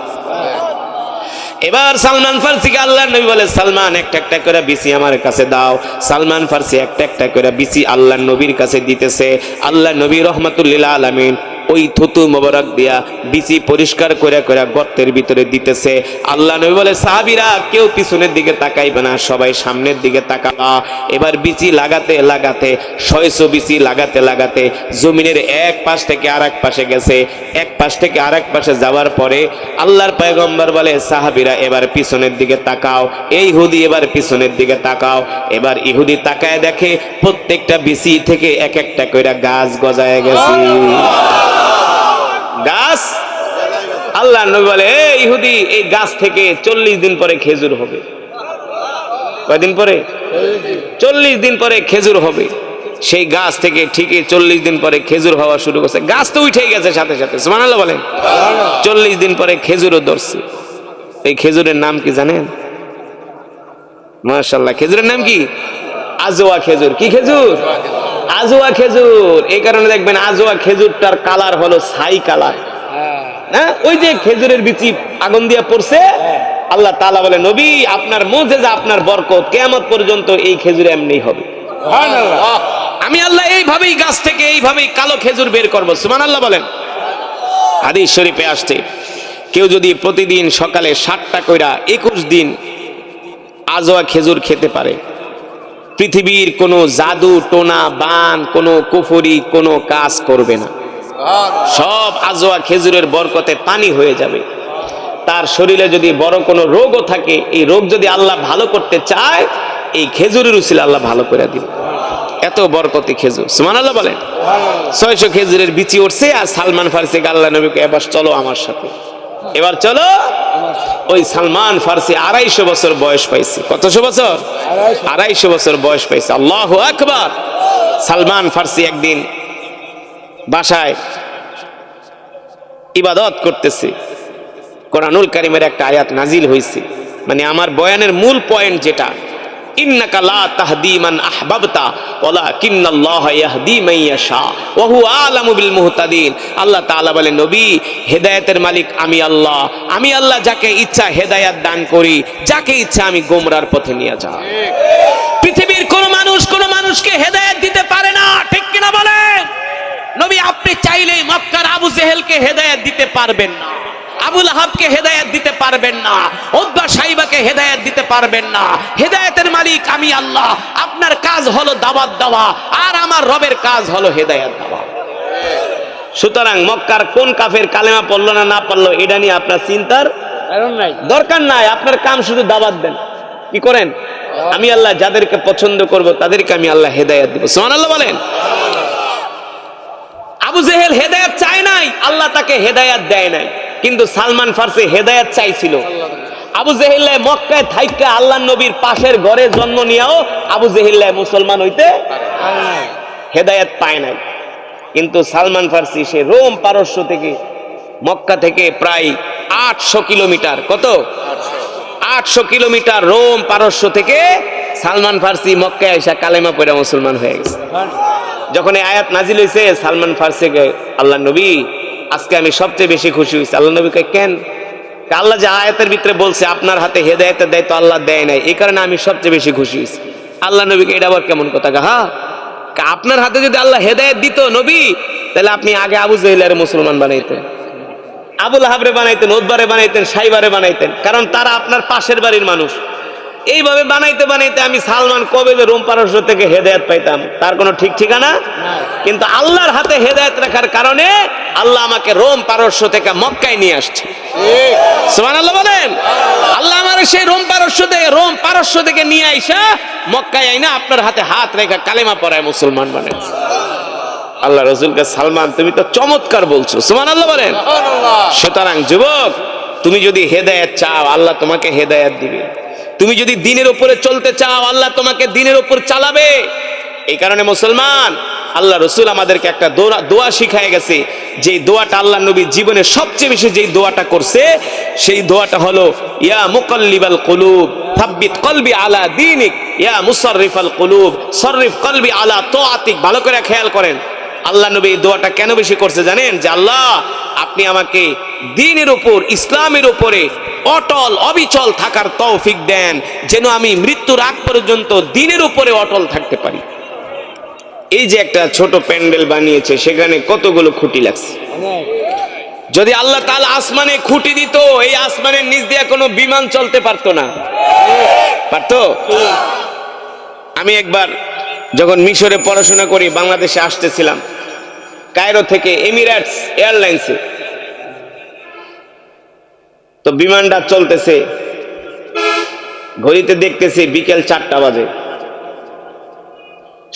এবার সালমান ফার্সিকে আল্লাহ নবী বলে, সালমান একটা একটা করে বিচি আমার কাছে দাও। সালমান ফার্সি একটা একটা করে বিচি আল্লাহ নবীর কাছে দিতেছে। আল্লাহ নবী রহমাতুল লিল আলামিন ওই থুতু মোবারক দিয়া বিচি পরিষ্কার করে করে গর্তের ভিতরে দিতেছে। আল্লাহ নবী বলে, সাহাবীরা কেউ পিছনের দিকে তাকাইবে না, সবাই সামনের দিকে তাকাবা। এবার বিচি লাগাতে লাগাতে 600 বিচি লাগাতে লাগাতে জমিনের এক পাশ থেকে আরেক পাশে গেছে। এক পাশ থেকে আরেক পাশে যাওয়ার পরে আল্লাহর পয়গম্বর বলে, সাহাবীরা এবার পিছনের দিকে তাকাও। এই ইহুদি এবার পিছনের দিকে তাকাও। এবার ইহুদি তাকায় দেখে প্রত্যেকটা বিচি থেকে এক একটা কইরা গাছ গজায় গেছে। গাছ। আল্লাহ নবী বলে, এই ইহুদি, এই গাছ থেকে 40 দিন পরে খেজুর হবে। কয়দিন পরে? 40 দিন পরে খেজুর হবে। সেই গাছ থেকে ঠিকই 40 দিন পরে খেজুর হওয়া শুরু করছে। গাছ তো উঠে গেছে সাথে সাথে। সুবহানাল্লাহ বলেন। 40 দিন পরে খেজুরও ধরছে। এই খেজুরের নাম কি জানেন? মাশাআল্লাহ। খেজুরের নাম কি? আজওয়া খেজুর। কি খেজুর? আজওয়া খেজুর। এই কারণে দেখবেন আজওয়া খেজুরটার কালার হলো ছাই কালার। হ্যাঁ, ওই যে খেজুরের বিচি আগুন দিয়ে পড়ছে। আল্লাহ তাআলা বলে, নবী আপনার মুজিজা, আপনার বরকত কিয়ামত পর্যন্ত এই খেজুর এমনি হবে। সুবহানাল্লাহ। আমি আল্লাহ এইভাবেই গাছ থেকে এইভাবেই কালো খেজুর বের করব। সুবহানাল্লাহ বলেন। হাদিস শরীফে আসছে, কেউ যদি প্রতিদিন সকালে 7টা কইরা 21 দিন আজওয়া খেজুর খেতে পারে, পৃথিবীর কোনো জাদু টোনা বান, কোনো কুফরি কোনো কাজ করবে না। সব আজোয়া খেজুরের বরকতে পানি হয়ে যাবে। তার শরীরে যদি বড় কোনো রোগও থাকে, এই রোগ যদি আল্লাহ ভালো করতে চায়, এই খেজুরের উসিলা আল্লাহ ভালো করে দিবে। এত বরকতি খেজুর, সুবহানাল্লাহ বলেন। 600 খেজুরের বিচি উঠছে, আর সালমান ফার্সি আল্লাহ নবীকে এবার চলো আমার সাথে, এবার চলো। ওই সালমান ফার্সি 250 বছর বয়স পাইছে। কতশো বছর? 250 বছর বয়স পাইছে। আল্লাহু আকবার। সালমান ফার্সি একদিন বাসায় ইবাদত করতেছে, কোরআনুল কারীমের একটা আয়াত নাজিল হয়েছে। মানে আমার বয়ানের মূল পয়েন্ট যেটা, ইন্নাকা লা তাহদি মান আহবাবতা ওয়ালাকিন্নাল্লাহা ইয়াহদি মান ইয়াশা ওয়া হুয়া আলামু বিল মুহতাদিন। আল্লাহ তাআলা বলেন, নবী, হেদায়েতের মালিক আমি আল্লাহ। আমি আল্লাহ যাকে ইচ্ছা হেদায়েত দান করি, যাকে ইচ্ছা আমি গোমরার পথে নিয়ে যাই। পৃথিবীর কোন মানুষকে হেদায়েত দিতে পারে না, ঠিক কিনা বলেন? নবী আপনি চাইলেই মক্কার আবু জেহেলকে হেদায়েত দিতে পারবেন না, আবুল আহাবকে হেদায়েত দিতে পারবেন না, উতবা সাইবাকে হেদায়েত দিতে পারবেন না। হেদায়েতের মালিক আমি আল্লাহ। আপনার কাজ হলো দাওয়াত দেওয়া, আর আমার রবের কাজ হলো হেদায়েত দেওয়া। সুতরাং মক্কার কোন কাফের কালেমা পড়লো না পড়লো এটা নিয়ে আপনার চিন্তার দরকার নাই। আপনার কাম শুধু দাওয়াত দেন। কি করেন? আমি আল্লাহ যাদেরকে পছন্দ করব তাদেরকে আমি আল্লাহ হেদায়েত দেব। সুবহানাল্লাহ বলেন। আবু জেহেল হেদায়েত চায় নাই, আল্লাহ তাকে হেদায়েত দেয় নাই। কিন্তু সালমান ফার্সি হেদায়েত চাইছিল। আবু জেহেল মক্কায় থাইকা আল্লাহ নবীর পাশের ঘরে জন্ম নিয়েও আবু জেহেল মুসলমান হইতে হেদায়েত পায় নাই। কিন্তু সালমান ফার্সি সে রোম পারস্য থেকে, মক্কা থেকে প্রায় 800 কিলোমিটার, কত 800 কিলোমিটার রোম পারস্য থেকে সালমান ফার্সি মক্কায় এসে কালেমা পড়ে মুসলমান হয়ে গেছে। যখন এই আয়াত নাজিল হয়েছে, সালমান ফার্সিকে আল্লাহ নবী আজকে আমি সবচেয়ে বেশি খুশি হয়েছি। আল্লাহ নবীকে কেন? আল্লাহ যে আয়াতের ভিতরে বলছে আপনার হাতে হেদায়েতের দায়িত্ব আল্লাহ দেয় নাই, এই কারণে আমি সবচেয়ে বেশি খুশি হয়েছি। আল্লাহ নবীকে এটা আবার কেমন কথা? আপনার হাতে যদি আল্লাহ হেদায়েত দিত নবী, তাহলে আপনি আগে আবু জেহেলের মুসলমান বানাইতেন, আবুল আহাবরে বানাইতেন, উতবারে বানাইতেন, সাইবারে বানাইতেন, কারণ তারা আপনার পাশের বাড়ির মানুষ। এইভাবে বানাইতে বানাইতে আমি সালমান কবে যে রোম পারস্য থেকে হেদায়েত পাইতাম, তার কোনো ঠিক ঠিকানা। কিন্তু আল্লাহর হাতে হেদায়েত রাখার কারণে আল্লাহ আমাকে রোম পারস্য থেকে মক্কায় নিয়ে আসছে। সুবহানাল্লাহ বলেন। আল্লাহ আমার সেই রোম পারস্য থেকে নিয়ে আইসা মক্কায় আইনা আপনার হাতে হাত রেখা কালেমা পড়ায় মুসলমান বানাইছে। আল্লাহ রাসূলকে, সালমান তুমি তো চমৎকার বলছো, সুবহানাল্লাহ বলেন। সুতরাং যুবক, তুমি যদি হেদায়েত চাও আল্লাহ তোমাকে হেদায়েত দিবে। তুমি যদি দ্বীনের উপরে চলতে চাও আল্লাহ তোমাকে দ্বীনের উপর চালাবে। এই কারণে মুসলমান, আল্লাহ রাসূল আমাদেরকে একটা দোয়া শিখায় গেছে, যে দোয়াটা আল্লাহ নবী জীবনে সবচেয়ে বেশি যেই দোয়াটা করছে, সেই দোয়াটা হলো ইয়া মুকাল্লিবাল কুলুব সাব্বিত কলবি আলা দীনিক, ইয়া মুসাররিফাল কুলুব সররিফ কলবি আলা তাআতিক। ভালো করে খেয়াল করেন, আল্লাহ নবী এই দোয়াটা কেন বেশি করছে জানেন? যে আল্লাহ আপনি আমাকে দ্বীনের উপর, ইসলামের উপরে অটল অবিচল থাকার তৌফিক দেন, যেন আমি মৃত্যুর আগ পর্যন্ত দ্বীনের উপরে অটল থাকতে পারি। এই যে একটা ছোট প্যান্ডেল বানিয়েছে, সেখানে কতগুলো খুঁটি লাগছে। যদি আল্লাহ তাআলা আসমানে খুঁটি দিত, এই আসমানের নিচ দিয়ে কোনো বিমান চলতে পারতো না। পারতো? আমি একবার যখন মিশরে পড়াশোনা করি বাংলাদেশে আসতেছিলাম, কায়রো থেকে এমিরেটস এয়ারলাইন্সে, তো বিমানটা চলতেছে, ঘড়িতে দেখতেছি বিকেল 4টা বাজে।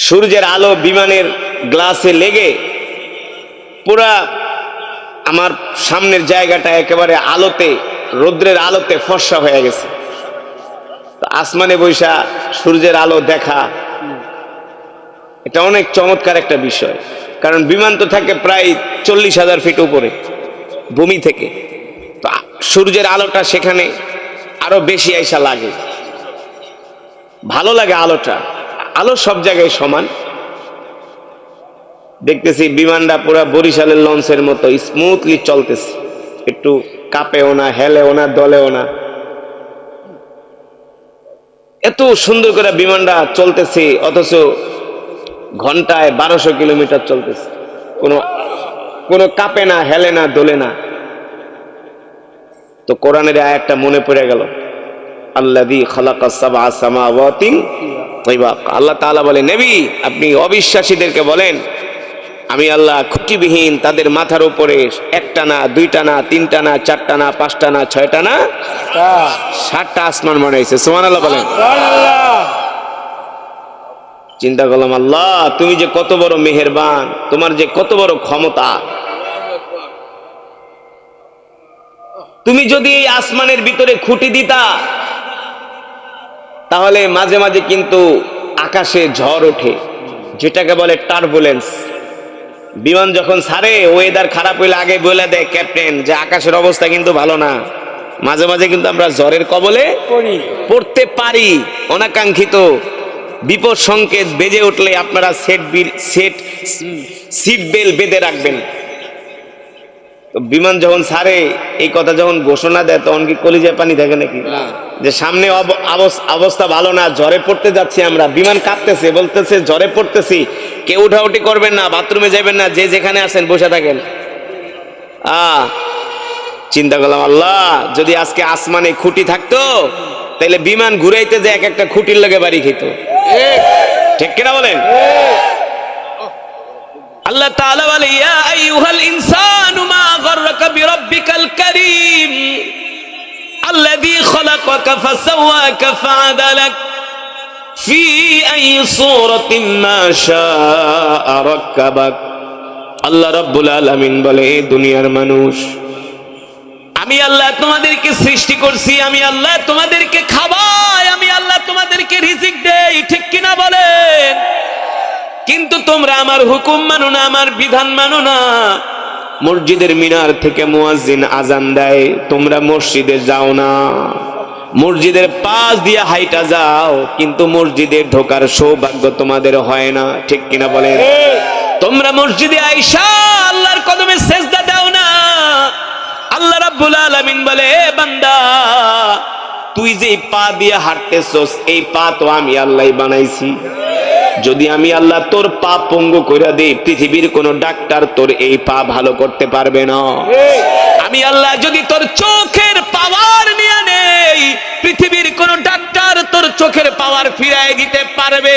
সূর্যের আলো বিমানের গ্লাসে লেগে পুরা আমার সামনের জায়গাটা একেবারে আলোতে, রৌদ্রের আলোতে ফর্সা হয়ে গেছে। তো আসমানে বৈশা সূর্যের আলো দেখা, এটা অনেক চমৎকার একটা বিষয়। কারণ বিমান তো থাকে প্রায় 40,000 ফিট উপরে ভূমি থেকে, তো সূর্যের আলোটা সেখানে আরো বেশি আইসা লাগে, ভালো লাগে আলোটা। আলো সব জায়গায় সমান। দেখতেছি বিমানটা পুরো বরিশালের লঞ্চের মতো স্মুথলি চলতেছে, একটু কাঁপেও না, হেলেও না, দলেও না। এত সুন্দর করে বিমানটা চলতেছে, অথচ ঘন্টায় 1200 কিলোমিটার চলতেছে, কোনো কাঁপে না, হেলে না, দোলে না। তো কোরআনের আয়াতটা মনে পড়ে গেল, আল্লাযী খালাকাস সাবআ সামাওয়াতিন তিবাক। আল্লাহ তাআলা বলে, নবী আপনি অবিশ্বাসীদেরকে বলেন আমি আল্লাহ খুঁটিবিহীন তাদের মাথার উপরে একটা না, দুইটা না, তিনটা না, চারটা না, পাঁচটা না, ছয়টা না, 7টা আসমান বানাইছে। সুবহানাল্লাহ বলেন। চিন্তা করলাম, আল্লাহ তুমি যে কত বড় মেহেরবান, তোমার যে কত বড় ক্ষমতা। তুমি যদি এই আসমানের ভিতরে খুঁটি দিতা, তাহলে মাঝে মাঝে কিন্তু আকাশে ঝড় ওঠে, যেটাকে বলে টার্বুলেন্স। বিমান যখন ছাড়ে, ওয়েদার খারাপ হইলে আগে বলে দেয় ক্যাপ্টেন যে আকাশের অবস্থা কিন্তু ভালো না। মাঝে মাঝে কিন্তু আমরা ঝড়ের কবলে পড়তে পারি। অনাকাঙ্ক্ষিত বিপদ সংকেত বেজে উঠলে আপনারা সিট বেল্ট বেঁধে রাখবেন। বিমান যখন ছাড়ে, এই কথা যখন ঘোষণা দেয়, তখন কি কলিজায় পানি থাকে নাকি? যে সামনে অবস্থা ভালো না, ঝড়ে পড়তে যাচ্ছি আমরা, বিমান কাঁপতেছে, বলতেছে ঝড়ে পড়তেছি, কেউ উঠাউঠি করবেন না, বাথরুমে যাবেন না, যে যেখানে আছেন বসে থাকেন। চিন্তা করলাম, আল্লাহ যদি আজকে আসমানে খুঁটি থাকতো, তাহলে বিমান ঘুরাইতে যে এক একটা খুঁটির লগে বাড়ি খেত। ঠিক কিনা বলেন? আল্লাহ তাআলা বলে, ইয়া আইয়ুহাল ইনসানু মা গাররাকা বিরাব্বিকাল কারীম আল্লাযী খালাকাকা ফাসাওয়াকা ফাআদালাক ফি আইয়ি সূরাতিন মা শাআ রাক্কাবাক। আল্লাহ রাব্বুল আলামিন বলে, দুনিয়ার মানুষ, আমি আল্লাহ তোমাদেরকে সৃষ্টি করছি, আমি আল্লাহ তোমাদেরকে খাওয়াই, আমি আল্লাহ তোমাদেরকে রিজিক দেই। ঠিক কিনা বলেন? কিন্তু তোমরা আমার হুকুম মানো না, আমার বিধান মানো না। মসজিদের মিনার থেকে মুয়াজ্জিন আজান দেয়, তোমরা মসজিদে যাও না, মসজিদের পাশ দিয়ে হাইটা যাও, কিন্তু মসজিদে ঢোকার সৌভাগ্য তোমাদের হয় না। ঠিক কিনা বলেন? তোমরা মসজিদে আইসা আল্লাহর কদমে সেজদা দাও না। আল্লাহ রাব্বুল আলামিন বলে, বান্দা তুই যে পা দিয়ে হাঁটতেছস, এই পা তো আমি আল্লাহই বানাইছি। যদি আমি আল্লাহ তোর পা পঙ্গু করে দেই, পৃথিবীর কোন ডাক্তার তোর এই পা ভালো করতে পারবে না। আমি আল্লাহ যদি তোর চোখের পাওয়ার নিয়ে নেই, পৃথিবীর কোন ডাক্তার তোর চোখের পাওয়ার ফিরাই দিতে পারবে?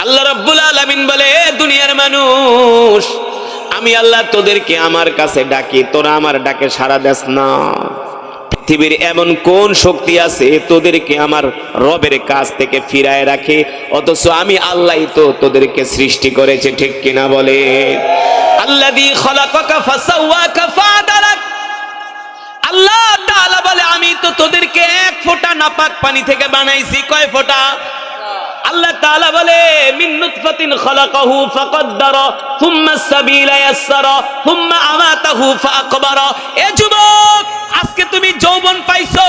আল্লাহ রাব্বুল আলামিন বলে, দুনিয়ার মানুষ, আমি আল্লাহ তোদেরকে আমার কাছে ডাকি, তোরা আমার ডাকে সাড়া দেস না। পৃথিবীর এমন কোন শক্তি আছে তোদেরকে আমার রবের কাছ থেকে ফিরায় রাখে? অথচ আমি আল্লাহই তো তোদেরকে সৃষ্টি করেছে। ঠিক কিনা বলে? আল্লাযী খালাকাকা ফাসাওয়াকা ফাআদালাক। আল্লাহ তাআলা বলে, আমি তো তোদেরকে এক ফোঁটা নাপাক পানি থেকে বানাইছি। কয় ফোঁটা? আল্লাহ তাআলা বলে, মিন নুতফাতিন খালাকাহু ফাকাদ্দারা থুম্মা সাবিলা ইয়াসসারা থুম্মা আমাতাহু ফাআকবারা। এ যুবক, আজকে তুমি যৌবন পাইছো,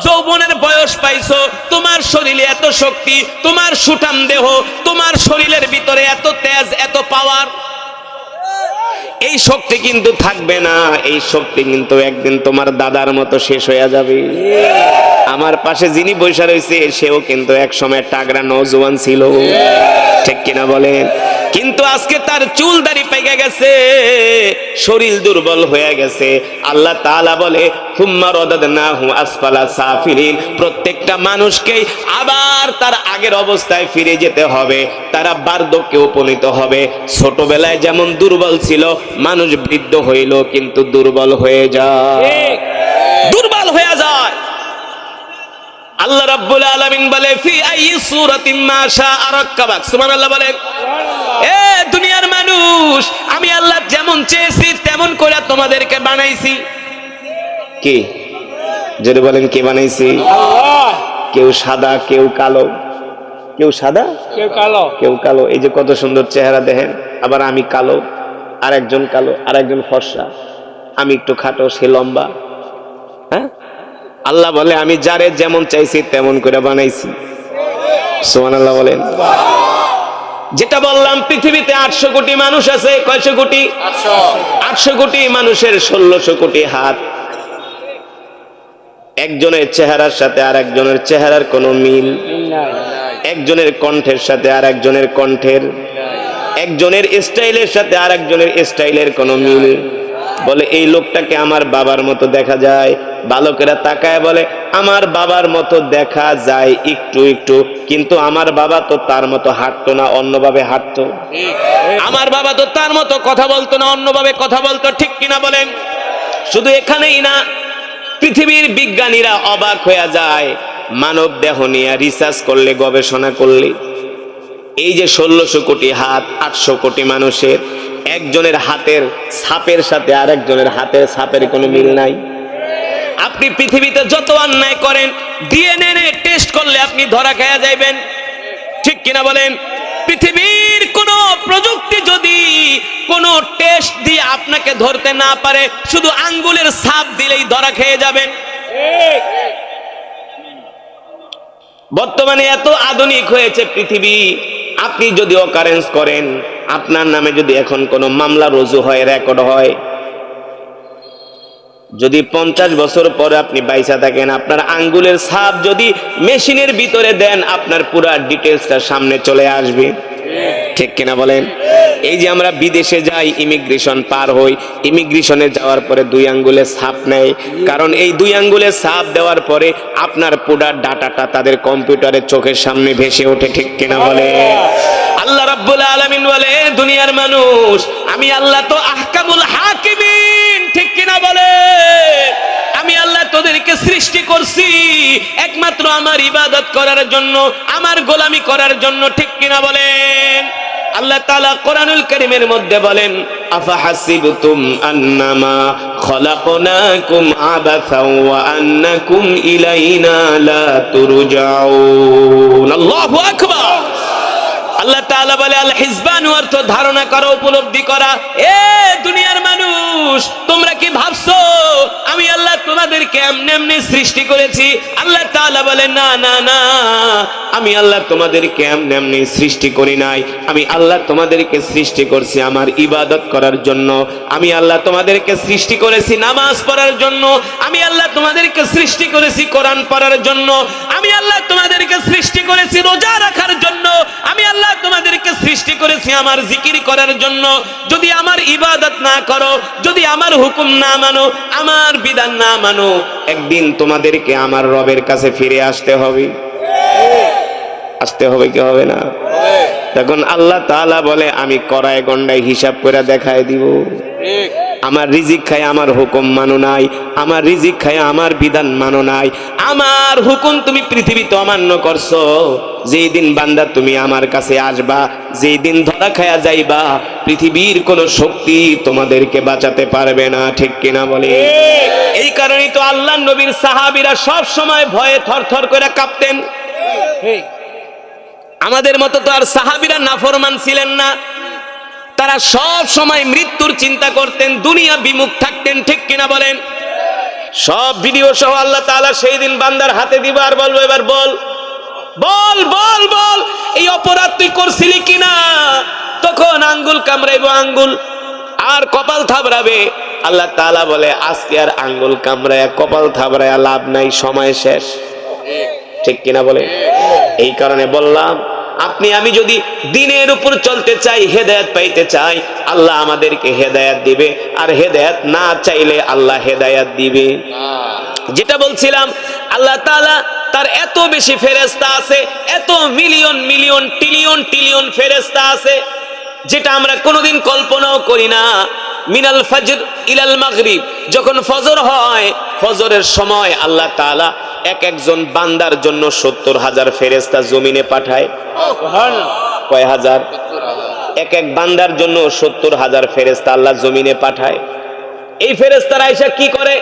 যৌবনের বয়স পাইছো, তোমার শরীরে এত শক্তি, তোমার সুঠাম দেহ, তোমার শরীরের ভিতরে এত তেজ, এত পাওয়ার। এই শক্তি কিন্তু থাকবে না, এই শক্তি কিন্তু একদিন তোমার দাদার মতো শেষ হয়ে যাবে। আমার পাশে যিনি বসে রয়েছে, সেও কিন্তু এক সময় টাগরা নওজোয়ান ছিল। ঠিক কিনা বলেন? কিন্তু আজকে তার চুল দাড়ি পেকে গেছে, শরীর দুর্বল হয়ে গেছে। আল্লাহ তাআলা বলে, থুম্মা রাদাদনাহু আসফালা সাফিলিন। প্রত্যেকটা মানুষকেই আবার তার আগের অবস্থায় ফিরে যেতে হবে, তারা বার্ধক্যে উপনীত হবে। ছোটবেলায় যেমন দুর্বল ছিল, মানুষ বৃদ্ধ হইল কিন্তু দুর্বল হয়ে যায়, দুর্বল হয়ে যায়। আল্লাহ রাব্বুল আলামিন বলে, ফি আইয়ি সূরাতিন মা শাআ রাক্কাবাক। সুবহানাল্লাহ বলেন। এ দুনিয়ার মানুষ, আমি আল্লাহ যেমন চেয়েছি তেমন করে তোমাদেরকে বানাইছি। কি যদি বলেন কে বানাইছি? আল্লাহ। কেউ সাদা, কেউ কালো, কেউ সাদা, কেউ কালো, কেউ কালো। এই যে কত সুন্দর চেহারা দেখেন। আবার আমি কালো, আরেকজন কালো, আরেকজন ফর্সা, আমি একটু খাটো, সে লম্বা। হ্যাঁ, আল্লাহ বলে, আমি যারে যেমন চাইছি তেমন করে বানাইছি। সুবহানাল্লাহ বলেন। যেটা বললাম, পৃথিবীতে 800 কোটি মানুষ আছে। কয়শো কোটি? 800 কোটি মানুষের 1600 কোটি হাত। একজনের চেহারার সাথে আর একজনের চেহারার কোনো মিল নাই, একজনের কণ্ঠের সাথে আর একজনের কণ্ঠের, একজনের স্টাইলের সাথে আর একজনের স্টাইলের কোনো মিল। বলে, এই লোকটাকে আমার বাবার মতো দেখা যায়, ভালো করে তাকায় বলে, আমার বাবার মতো দেখা যায় একটু একটু, কিন্তু আমার বাবা তো তার মতো হাঁটতো না, অন্যভাবে হাঁটতো। আমার বাবা তো তার মতো কথা বলতো না, অন্যভাবে কথা বলতো। ঠিক কিনা বলেন? শুধু এখানেই না, পৃথিবীর বিজ্ঞানীরা অবাক হয়ে যায় মানব দেহ নিয়ে রিসার্চ করলে, গবেষণা করলে। এই যে 1600 কোটি হাত, 800 কোটি মানুষের, একজনের হাতের ছাপের সাথে আরেকজনের হাতের ছাপের কোনো মিল নাই। আপনি পৃথিবীতে যত অন্যায় করেন, ডিএনএ টেস্ট করলে আপনি ধরা খেয়ে যাইবেন। ঠিক কিনা বলেন? পৃথিবীর কোন প্রযুক্তি যদি কোন টেস্ট দিয়ে আপনাকে ধরতে না পারে, শুধু আঙ্গুলের ছাপ দিলেই ধরা খেয়ে যাবেন। বর্তমানে এত আধুনিক হয়েছে পৃথিবী, আপনি যদি অকারেন্স করেন, আপনার নামে যদি এখন কোনো মামলা রুজু হয়, রেকর্ড হয়, যদি 50 বছর পরে আপনি বাইসা থাকেন, আপনার আঙ্গুলের ছাপ যদি মেশিনের ভিতরে দেন, আপনার পুরো ডিটেলসটা সামনে চলে আসবে। ঠিক কিনা বলেন? এই যে আমরা বিদেশে যাই, ইমিগ্রেশন পার হই, ইমিগ্রেশনে যাওয়ার পরে 2 আঙ্গুলের ছাপ নেয়, কারণ এই 2 আঙ্গুলের ছাপ দেওয়ার পরে আপনার পুরো ডাটাটা তাদের কম্পিউটারে চোখের সামনে ভেসে ওঠে। ঠিক কিনা বলে? আল্লাহ রাব্বুল আলামিন বলে, দুনিয়ার মানুষ, আমি আল্লাহ তো আহকামুল হাকিমিন। ঠিক কিনা বলে? আমি আল্লাহ তোদেরকে সৃষ্টি করছি একমাত্র আমার ইবাদত করার জন্য, আমার গোলামি করার জন্য। ঠিক কিনা বলেন? আল্লাহ তাআলা কোরআনুল কারীমের মধ্যে বলেন, আফা হাসিবতুম আন্নামা খলাকনাকুম আবাসাও ওয়া আন্নাকুম ইলাইনা লা তুরজাউন। আল্লাহু আকবার। আল্লাহ তাআলা বলে, আল হিজবান অর্থ ধারণা করা, উপলব্ধি করা। এ দুনিয়ার মানুষ, তোমরা কি ভাবছো আমি আল্লাহ তোমাদেরকে এমনি এমনি সৃষ্টি করেছি? আল্লাহ তাআলা বলে, না না না, আমি আল্লাহ তোমাদেরকে এমনি এমনি সৃষ্টি করি নাই। আমি আল্লাহ তোমাদেরকে সৃষ্টি করছি আমার ইবাদত করার জন্য। আমি আল্লাহ তোমাদেরকে সৃষ্টি করেছি নামাজ পড়ার জন্য। আমি আল্লাহ তোমাদেরকে সৃষ্টি করেছি কোরআন পড়ার জন্য। আমি আল্লাহ তোমাদেরকে সৃষ্টি করেছি রোজা রাখার জন্য। আমি আল্লাহ তোমাদেরকে সৃষ্টি করেছি আমার জিকির করার জন্য। যদি আমার ইবাদত না করো, যদি আমার হুকুম না মানো, আমার বিধান না মানো, একদিন তোমাদেরকে আমার রবের কাছে ফিরে আসতে হবে। আসতে হবে কি হবে না? তখন আল্লাহ তাআলা বলে, আমি কড়ায় গন্ডায় হিসাব করে দেখায় দিব। আমার রিজিক খায় আমার হুকুম মানো নাই, আমার রিজিক খায় আমার বিধান মানো নাই, আমার হুকুম তুমি পৃথিবীতে অমান্য করছো। যেই দিন বান্দা তুমি আমার কাছে আসবা, যেই দিন ধরা খায়া যাইবা, পৃথিবীর কোন শক্তি তোমাদেরকে বাঁচাতে পারবে না। ঠিক কিনা বলে? এই কারণেই তো আল্লাহর নবীর সাহাবীরা সব সময় ভয়ে থরথর করে কাঁপতেন। আমাদের মতো তো আর সাহাবীরা নাফরমান ছিলেন না। তারা সব সময় মৃত্যুর চিন্তা করতেন, দুনিয়া বিমুখ থাকতেন। ঠিক কিনা বলেন? সব ভিডিও সহ আল্লাহ তাআলা সেই দিন বান্দার হাতে দিব, আর বলবো, এবার বল বল বল বল, এই অপরাধ তুই করছিলি কিনা? তখন আঙ্গুল কামড়াইবো, আঙ্গুল আর কপাল থাবড়াবে। আল্লাহ তাআলা বলে, আজকে আর আঙ্গুল কামড়ায় কপাল থাবড়ায় লাভ নাই, সময় শেষ। ঠিক কিনা বলে? এই কারণে বললাম, আপনি আমি যদি দ্বীনের উপর চলতে চাই, হেদায়েত পাইতে চাই, আল্লাহ আমাদেরকে হেদায়েত দিবে, আর হেদায়েত না চাইলে আল্লাহ হেদায়েত দিবে। যেটা বলছিলাম, আল্লাহ তাআলা তার এত বেশি ফেরেশতা আছে, এত মিলিয়ন মিলিয়ন ট্রিলিয়ন ট্রিলিয়ন ফেরেশতা আছে, যেটা আমরা কোনোদিন কল্পনাও করি না। মিনাল ফজর ইলাল মাগরিব, যখন ফজর হয়, ফজরের সময় আল্লাহ তাআলা এক একজন বান্দার জন্য 70,000 ফেরেশতা জমিনে পাঠায়। কয় হাজার? এক এক বান্দার জন্য 70,000 ফেরেশতা আল্লাহ জমিনে পাঠায়। এই ফেরেশতারা এসে কি করে?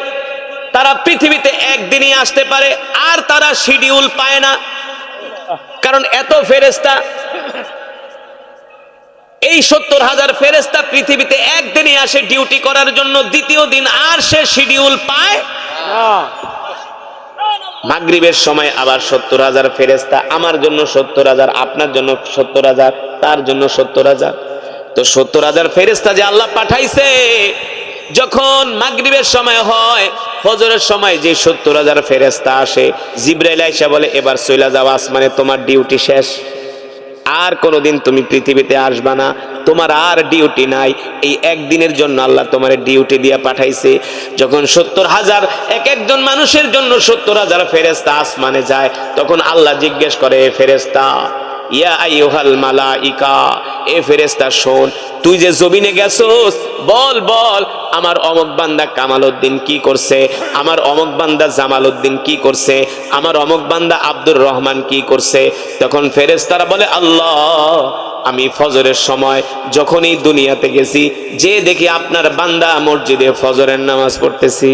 তারা পৃথিবীতে একদিনই আসতে পারে, আর তারা শিডিউল পায় না, কারণ এত ফেরেশতা। এই 70,000 ফেরেশতা পৃথিবীতে একদিনই আসে ডিউটি করার জন্য, দ্বিতীয় দিন আর সে শিডিউল পায় না। মাগরিবের সময় আবার 70,000 ফেরেশতা, আমার জন্য 70,000, আপনার জন্য 70,000, তার জন্য 70,000। তো 70,000 ফেরেশতা যে আল্লাহ পাঠাইছে, যখন মাগরিবের সময় হয়, ফজরের সময় যে 70,000 ফেরেশতা আসে, জিবরাইল আইসা বলে, এবার চলে যাও আসমানে, তোমার ডিউটি শেষ। আর কোনোদিন তুমি পৃথিবীতে আসবা না, তোমার আর ডিউটি নাই। এই একদিনের জন্য আল্লাহ তোমার ডিউটি দিয়ে পাঠাইছে। যখন 70,000 এক একজন মানুষের জন্য 70,000 ফেরেশতা আসমানে যায়, তখন আল্লাহ জিজ্ঞেস করে, ফেরেশতা ইয়া আইয়ুহাল মালাইকা, এ ফেরেশতা শোন, তুই যে জমিনে গেছস, বল বল আমার অমক বান্দা কামাল উদ্দিন কি করছে, আমার অমক বান্দা জামাল উদ্দিন কি করছে, আমার অমক বান্দা আব্দুর রহমান কি করছে। তখন ফেরেশতারা বলে, আল্লাহ আমি ফজরের সময় যখনই দুনিয়াতে গেছি, যে দেখি আপনার বান্দা মসজিদে ফজরের নামাজ পড়তেছি,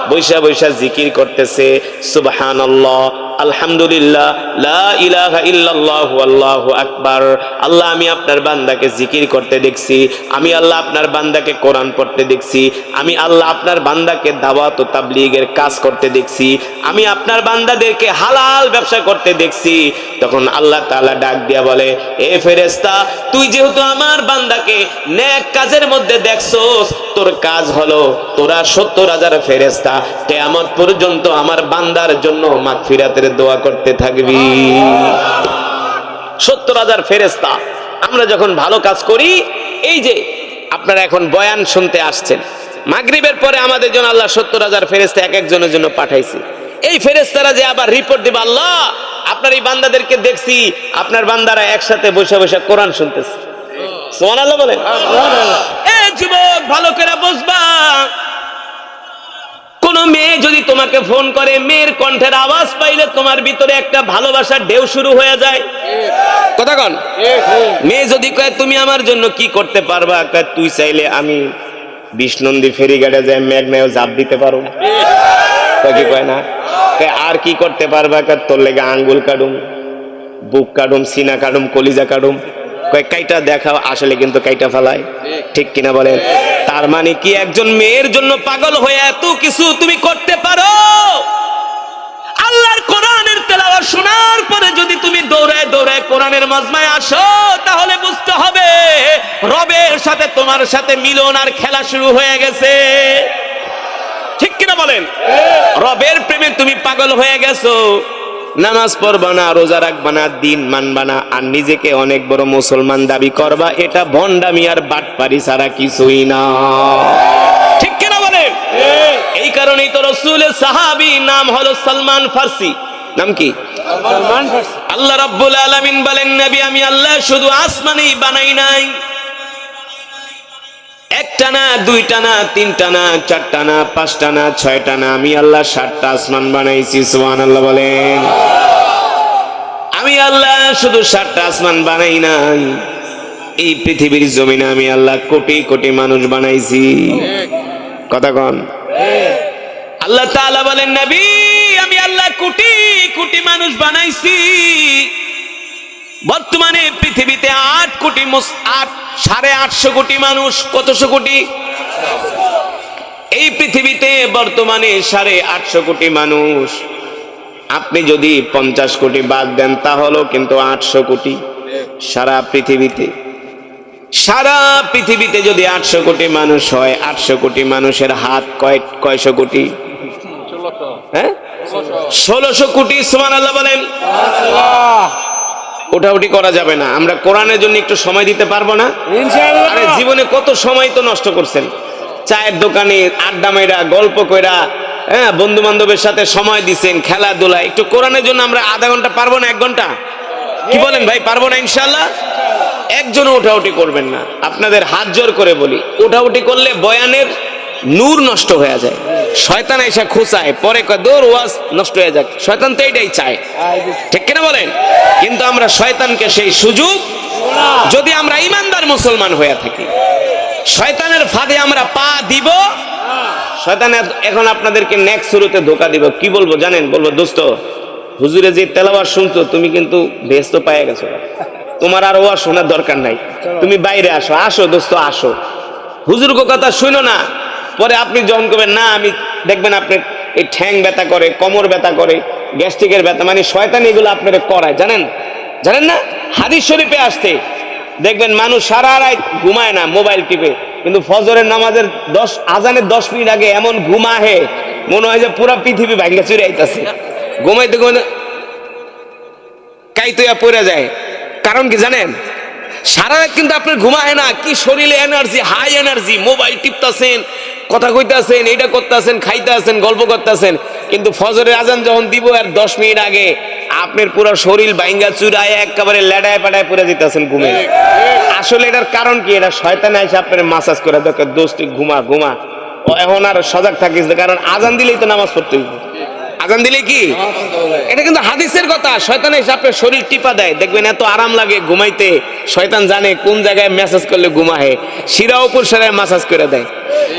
বৈশা বৈশা জিকির করতেছে, সুবহানাল্লাহ, আলহামদুলিল্লাহ, লা ইলাহা ইল্লাল্লাহু আল্লাহু আকবার। আল্লাহ আমি আপনার বান্দাকে জিকির করতে দেখছি, আমি আল্লাহ আপনার বান্দাকে কোরআন পড়তে দেখছি, আমি আল্লাহ আপনার বান্দাকে দাওয়াত ও তাবলীগের কাজ করতে দেখছি, আমি আপনার বান্দাদেরকে হালাল ব্যবসা করতে দেখছি। তখন আল্লাহ তাআলা ডাক দিয়া বলে, এ ফেরেশতা, তুই যেহেতু আমার বান্দাকে নেক কাজের মধ্যে দেখছস, তোর কাজ হলো তোরা 70,000 ফেরেশতা কিয়ামত পর্যন্ত আমার বান্দার জন্য মাগফিরাতের দোয়া করতে থাকবি। 70,000 ফেরেশতা। আমরা যখন ভালো কাজ করি, এই যে আপনারা এখন বয়ান শুনতে আসছেন, মাগরিবের পরে আমাদের জন্য আল্লাহ 70,000 ফেরেশতা এক একজনের জন্য পাঠাইছে। এই ফেরেশতারা যে আবার রিপোর্ট দিবে, আল্লাহ আপনার এই বান্দাদেরকে দেখছি, আপনার বান্দারা একসাথে বসে বসে কোরআন শুনতেছে। সুবহানাল্লাহ বলেন। এই যুবক ভালো করে বুঝবা, কোন মেয়ে যদি তোমাকে ফোন করে, মেয়ের কণ্ঠের আওয়াজ পাইলে তোমার ভিতরে একটা ভালোবাসার ঢেউ শুরু হয়ে যায়। কথা কন। মেয়ে যদি কয় তুমি আমার জন্য কি করতে পারবা, কয় তুই চাইলে আমি 20 নন্দী ফেরিঘাটে যাই মেঘনায় জাপ দিতে পারো। কি কয় না, আর কি করতে পারবা, কয় তোর লেগে আঙ্গুল কাটুম, বুক কাটুম, সিনা কাটুম, কলিজা কাটুম। কয় কাইটা দেখাও, আসলে কিন্তু কাইটা ফেলায়। ঠিক কিনা বলেন? তার মানে কি একজন মেয়ের জন্য পাগল হয়ে এত কিছু তুমি করতে পারো? আল্লাহর কোরআনের তেলাওয়াত শোনার পরে যদি তুমি দৌড়ায় দৌড়ায় কোরআনের মজমায় আসো, তাহলে বুঝতে হবে রবের সাথে তোমার সাথে মিলন আর খেলা শুরু হয়ে গেছে। ঠিক কিনা বলেন? রবের প্রেমে তুমি পাগল হয়ে গেছো। নামাজ পড়বা না, রোজা রাখবা না, দিন মানবা না, আর নিজেকে অনেক বড় মুসলমান দাবি করবা, এটা ভণ্ডামি আর বাটপারি ছাড়া কিছুই না। ঠিক কিনা বলেন? এই কারণেই তো রাসূলের সাহাবী নাম হলো সালমান ফারসি। নাম কি? সালমান ফারসি। আল্লাহ রাব্বুল আলামিন বলেন, নবী আমি আল্লাহ শুধু আসমানই বানাই নাই, একটা না, দুইটা না, তিনটা না, চারটা না, পাঁচটা না, ছয়টা না, আমি আল্লাহ 7টা আসমান বানাইছি। সুবহানাল্লাহ বলেন। আমি আল্লাহ শুধু 7টা আসমান বানাই নাই, এই পৃথিবীর জমিনে আমি আল্লাহ কোটি কোটি মানুষ বানাইছি। কথা কন। আল্লাহ তাআলা বলেন, নবী আমি আল্লাহ কোটি কোটি মানুষ বানাইছি। বর্তমানে পৃথিবীতে 8 কোটি 8.5 কোটি মানুষ। কতশো কোটি? এই পৃথিবীতে বর্তমানে 8.5 কোটি মানুষ। আপনি যদি 50 কোটি বাদ দেন, তাহলেও কিন্তু 800 কোটি সারা পৃথিবীতে। সারা পৃথিবীতে যদি 800 কোটি মানুষ হয়, 800 কোটি মানুষের হাত কয়শো কোটি? হ্যাঁ, 1600 কোটি। সুবহানাল্লাহ বলেন। ওঠাউঠি করা যাবে না। আমরা কোরআনের জন্য একটু সময় দিতে পারবো না? ইনশাআল্লাহ। আরে জীবনে কত সময় তো নষ্ট করছেন, চায়ের দোকানে আড্ডা মাইরা, গল্প কইরা, হ্যাঁ, বন্ধু বান্ধবের সাথে সময় দিচ্ছেন, খেলাধুলা। একটু কোরআনের জন্য আমরা আধা ঘন্টা পারবো না? 1 ঘন্টা? কি বলেন ভাই, পারবো না? ইনশাআল্লাহ। একজনও ওঠাউঠি করবেন না, আপনাদের হাত জোর করে বলি। ওঠাউঠি করলে বয়ানের নূর নষ্ট হয়ে যায়। শয়তান এসে খুঁচায়, পরে কয় দৌড় ওয়াজ নষ্ট হয়ে যাক। শয়তান তো এইটাই চায়। ঠিক কিনা বলেন? কিন্তু আমরা শয়তানকে সেই সুযোগ, যদি আমরা ইমানদার মুসলমান হয়ে থাকি, শয়তানের ফাঁদে আমরা পা দিব। শয়তান এখন আপনাদেরকে নেক্সট শুরুতে ধোকা দিব। কি বলবো জানেন? বলবো, দোস্ত হুজুরে যে তেলাওয়াত শুনছো, তুমি কিন্তু বেহেশত পেয়ে গেছো, তোমার আর ওয়াজ শোনার দরকার নাই, তুমি বাইরে আসো। আসো দোস্ত, আসো। হুজুর কথা শুনো না। পরে আপনি যখন করবেন না, আমি দেখবেন আপনার এই ঠ্যাং ব্যথা করে, কোমর ব্যথা করে, গ্যাস্ট্রিকের ব্যথা, মানে শয়তান এগুলো আপনারা করায়। জানেন না? হাদিস শরীফে আসতে দেখবেন মানুষ সারা রাত ঘুমায় না, মোবাইল টিপে, কিন্তু ফজরের নামাজের আজানের 10 মিনিট আগে এমন ঘুমাহে, মনে হয় যে পুরো পৃথিবী ভাঙ্গা চুরে আইতাছে। ঘুমাইতে ঘুমাইতে কাইতুয়া পড়ে যায়। কারণ কি জানেন, সারা রাত কিন্তু আপনার ঘুমায় না, কি শরীরে এনার্জি, হাই এনার্জি, মোবাইল টিপতেছেন, কথা কইতাছেন, এইটা করতেছেন, খাইতে আছেন, গল্প করতেছেন, কিন্তু ফজরের আজান যখন দিব আর 10 মিনিট আগে আপনার পুরো শরীর বাইঙ্গা চুরায় একেবারে লেডায় পাড়ায় পড়ে যেতেছেন ঘুমে। আসলে এটার কারণ কি? এটা শয়তান এসে আপনার মাসাজ করে দরকার, দোস্ত ঘুমা ঘুমা, ও এখন আর সজাগ থাকিস, কারণ আজান দিলেই তো নামাজ পড়তে হইব। আজান দিলে কি, এটা কিন্তু হাদিসের কথা। শয়তান এসে আপনার শরীর টিপা দেয়, দেখবেন এত আরাম লাগে ঘুমাইতে। শয়তান জানে কোন জায়গায় ম্যাসাজ করলে ঘুমায়, শিরা উপর সেরায় ম্যাসাজ করে দেয়।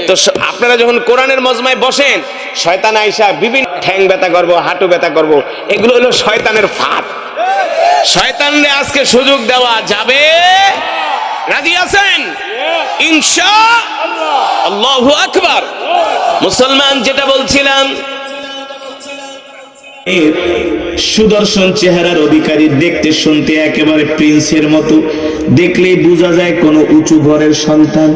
তো আপনারা যখন কোরআনের মজমায় বসেন, শয়তান আইসা বিভিন্ন ঠ্যাং ব্যথা করবো, হাঁটু ব্যথা করবো, এগুলো হলো শয়তানের ফাঁদ। শয়তানরে আজকে সুযোগ দেওয়া যাবে, রাজি আছেন? ইনশাআল্লাহ। আল্লাহু আকবার। মুসলমান, যেটা বলছিলাম, সুদর্শন চেহারার অধিকারী, দেখতে শুনতে একেবারে প্রিন্সের মতো, দেখলেই বোঝা যায় কোনো উঁচু ঘরের সন্তান।